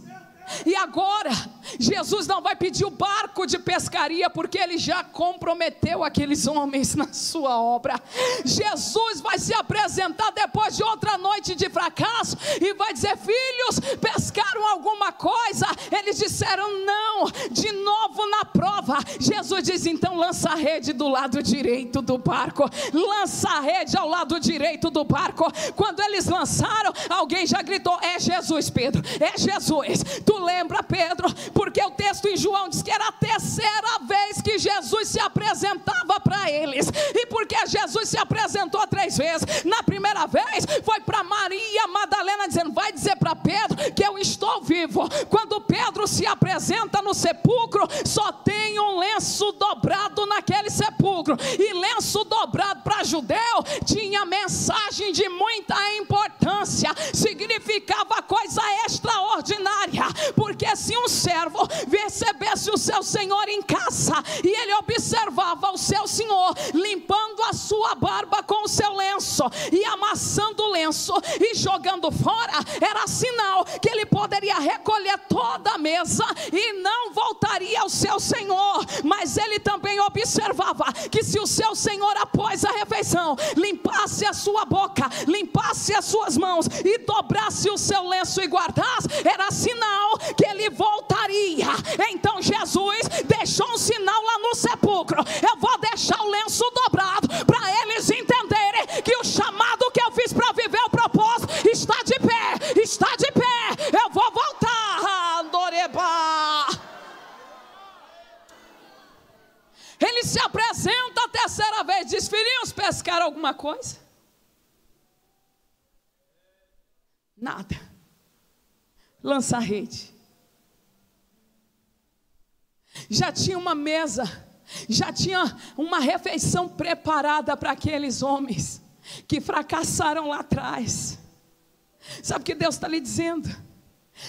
E agora, Jesus não vai pedir o barco de pescaria, porque ele já comprometeu aqueles homens na sua obra. Jesus vai se apresentar depois de outra noite de fracasso e vai dizer: filhos, pescaram alguma coisa? Eles disseram não, de novo na prova. Jesus diz: então lança a rede do lado direito do barco. Lança a rede ao lado direito do barco. Quando eles lançaram, alguém já gritou: é Jesus, Pedro, é Jesus. Tu lembra, Pedro? Porque o texto em João diz que era a terceira vez que Jesus se apresentava para eles. E porque Jesus se apresentou 3 vezes, na primeira vez foi para Maria Madalena, dizendo: vai dizer para Pedro que eu estou vivo. Quando Pedro se apresenta no sepulcro, só tem um lenço dobrado naquele sepulcro, e lenço dobrado para judeu tinha mensagem de muita importância, significava coisa extraordinária. Porque se um servo recebesse o seu senhor em casa, e ele observava o seu senhor limpando a sua barba com o seu lenço, e amassando o lenço e jogando fora, era sinal que ele poderia recolher toda a mesa e não voltaria ao seu senhor. Mas ele também observava que se o seu senhor, após a refeição, limpasse a sua boca, limpasse as suas mãos e dobrasse o seu lenço e guardasse, era sinal que ele voltaria. Então Jesus deixou um sinal lá no sepulcro: eu vou deixar o lenço dobrado, para eles entenderem que o chamado que eu fiz para viver o propósito está de pé, está de pé. Eu vou voltar. Andoreba. Ele se apresenta a terceira vez, diz: filhinhos, pescaram alguma coisa? Nada. Lança a rede. Já tinha uma mesa, já tinha uma refeição preparada para aqueles homens que fracassaram lá atrás. Sabe o que Deus está lhe dizendo?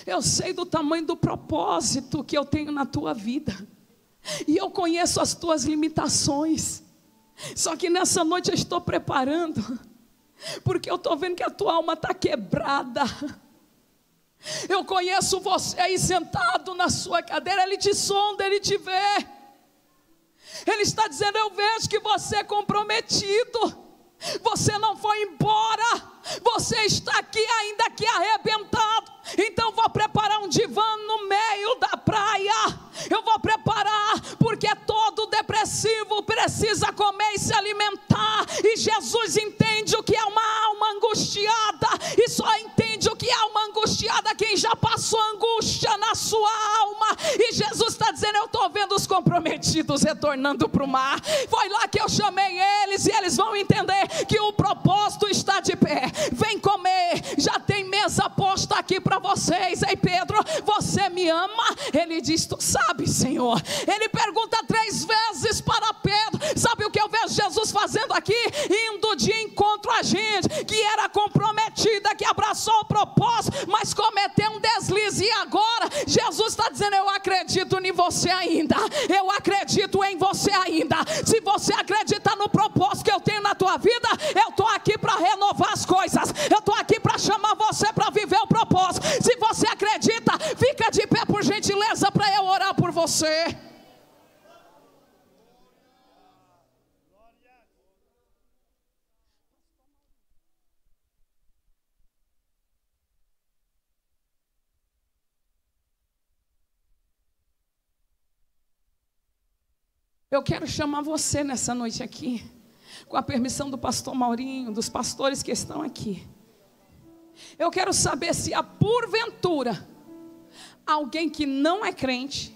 Eu sei do tamanho do propósito que eu tenho na tua vida, e eu conheço as tuas limitações. Só que nessa noite eu estou preparando, porque eu estou vendo que a tua alma está quebrada. Eu conheço você aí sentado na sua cadeira. Ele te sonda, ele te vê. Ele está dizendo: eu vejo que você é comprometido, você não foi embora, você está aqui ainda que arrebentado. Então vou preparar um divã no meio da praia. Eu vou preparar, porque todo angustiada, e só entende o que é alma angustiada quem já passou angústia na sua alma. E Jesus está dizendo: eu estou vendo os comprometidos retornando para o mar. Foi lá que eu chamei eles, e eles vão entender que o propósito está de pé. Vem comer, já tem mesa posta aqui para vocês. Ei Pedro, você me ama? Ele diz: tu sabe, Senhor. Ele pergunta 3 vezes para Pedro. Sabe o que eu vejo Jesus fazendo aqui? Indo de encontro a gente que era comprometida, que abraçou o propósito, mas cometeu um deslize. E agora Jesus está dizendo: eu acredito em você ainda, eu acredito em você ainda. Se você acredita no propósito que eu tenho na tua vida, eu estou aqui para renovar as coisas, eu estou aqui para chamar você para viver o propósito. Se você acredita, fica de pé por gentileza para eu orar por você. Eu quero chamar você nessa noite aqui, com a permissão do pastor Maurinho, dos pastores que estão aqui. Eu quero saber se há porventura alguém que não é crente,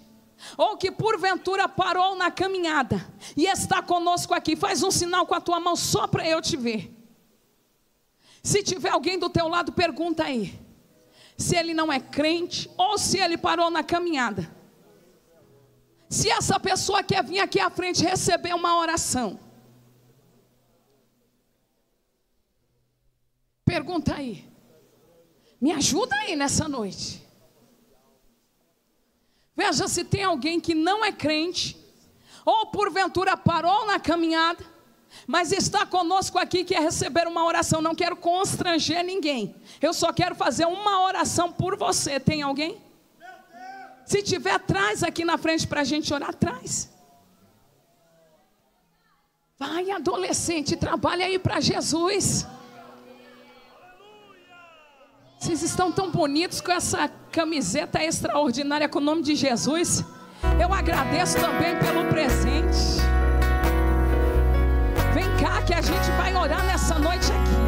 ou que porventura parou na caminhada e está conosco aqui. Faz um sinal com a tua mão só para eu te ver. Se tiver alguém do teu lado, pergunta aí se ele não é crente ou se ele parou na caminhada. Se essa pessoa quer vir aqui à frente receber uma oração, pergunta aí. Me ajuda aí nessa noite. Veja se tem alguém que não é crente, ou porventura parou na caminhada, mas está conosco aqui, quer receber uma oração. Não quero constranger ninguém, eu só quero fazer uma oração por você. Tem alguém? Se tiver, traz aqui na frente para a gente orar. Traz. Vai, adolescente, trabalha aí para Jesus. Vocês estão tão bonitos com essa camiseta extraordinária com o nome de Jesus. Eu agradeço também pelo presente. Vem cá que a gente vai orar nessa noite aqui.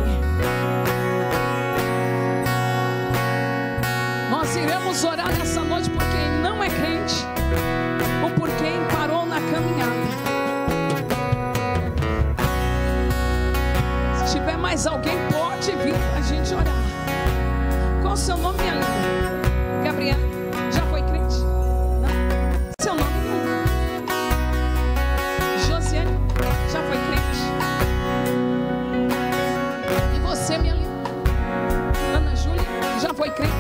Nós iremos orar nessa noite por quem não é crente, ou por quem parou na caminhada. Se tiver mais alguém, pode vir para a gente orar. Qual o seu nome, minha linda? Gabriela, já foi crente? Não? Seu nome não? Josiane, já foi crente? E você, minha linda? Ana Júlia, já foi crente?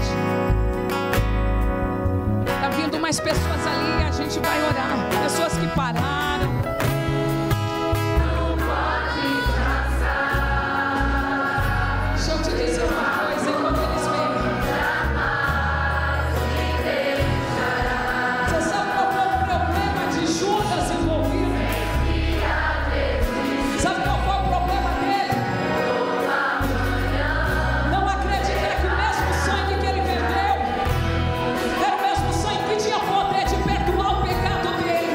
Está vindo mais pessoas ali, a gente vai orar. Pessoas que pararam. Não pode passar. Deixa eu te dizer uma coisa, enquanto eles vêm. Jamais me deixará. Você sabe qual foi o problema de Judas envolvido? Sabe qual foi o problema dele? Não acreditar que o mesmo sangue que ele perdeu era o mesmo sangue que tinha poder de perdoar o pecado dele.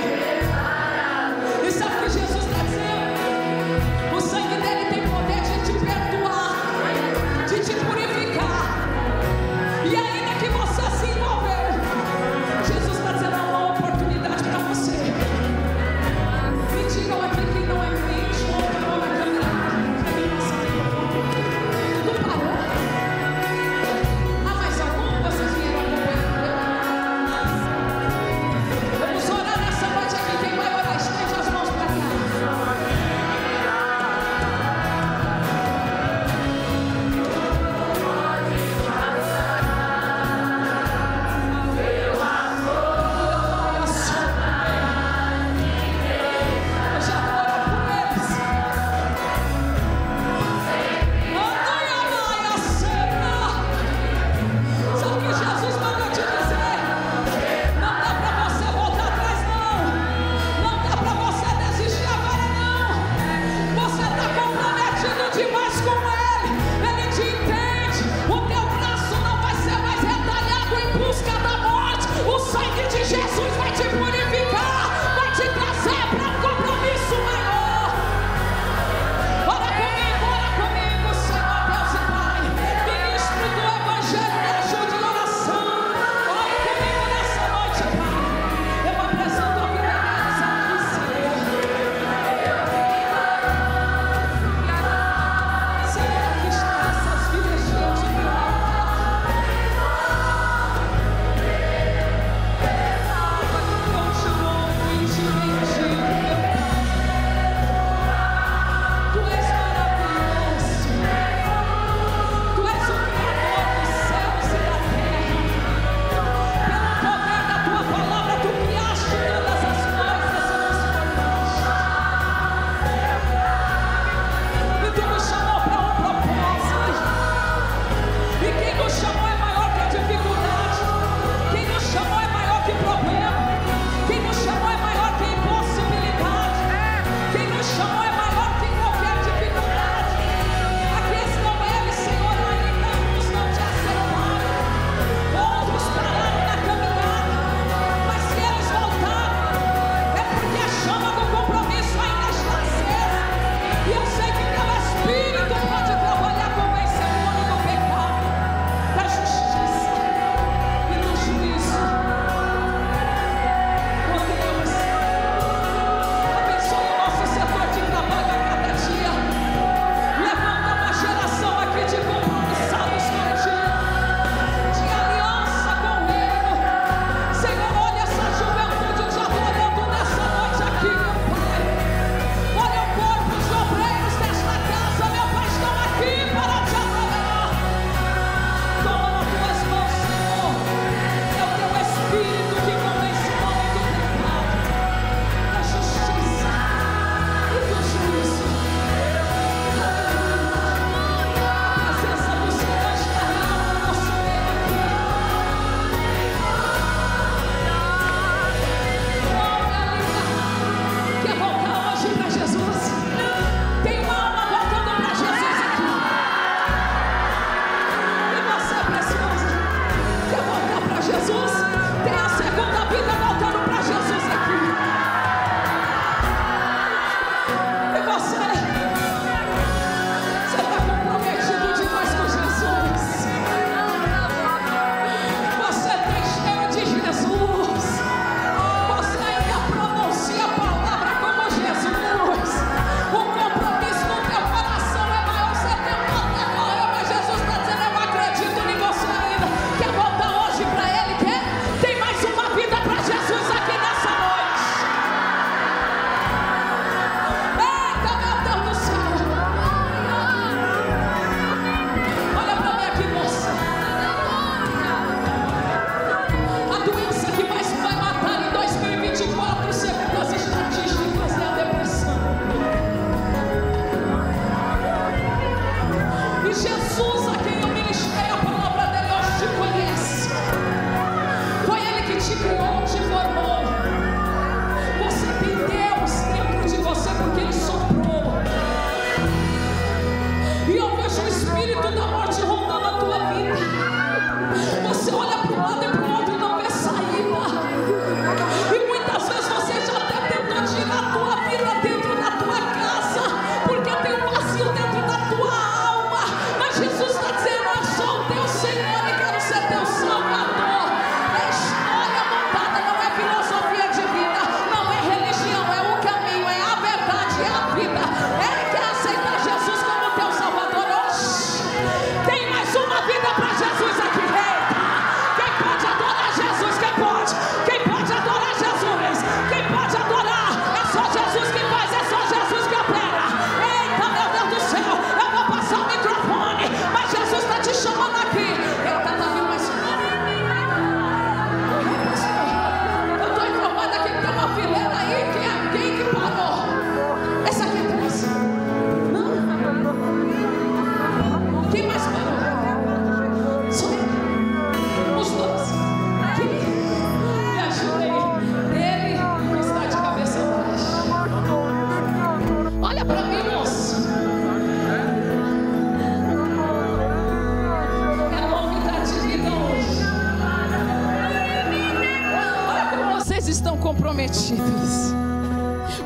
comprometidos,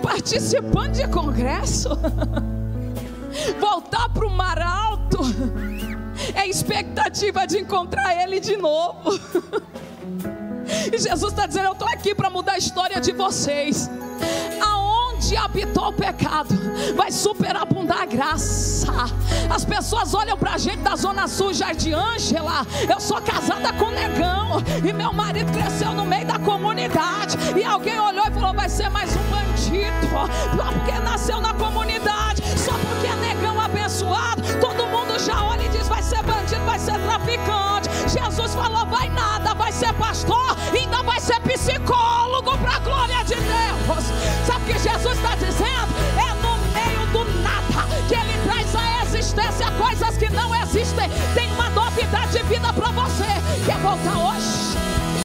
participando de congresso, voltar para o Mar Alto, é expectativa de encontrar Ele de novo. E Jesus está dizendo: eu estou aqui para mudar a história de vocês. Aonde habitou o pecado, vai superabundar a graça. As pessoas olham para a gente da Zona Sul, Jardim Ângela. Eu sou casada com negão, e meu marido cresceu no meio da comunidade. E alguém olhou e falou: vai ser mais um bandido, porque nasceu na comunidade. Só porque é negão abençoado, todo mundo já olha e diz: vai ser bandido, vai ser traficante. Jesus falou: vai nada, vai ser pastor.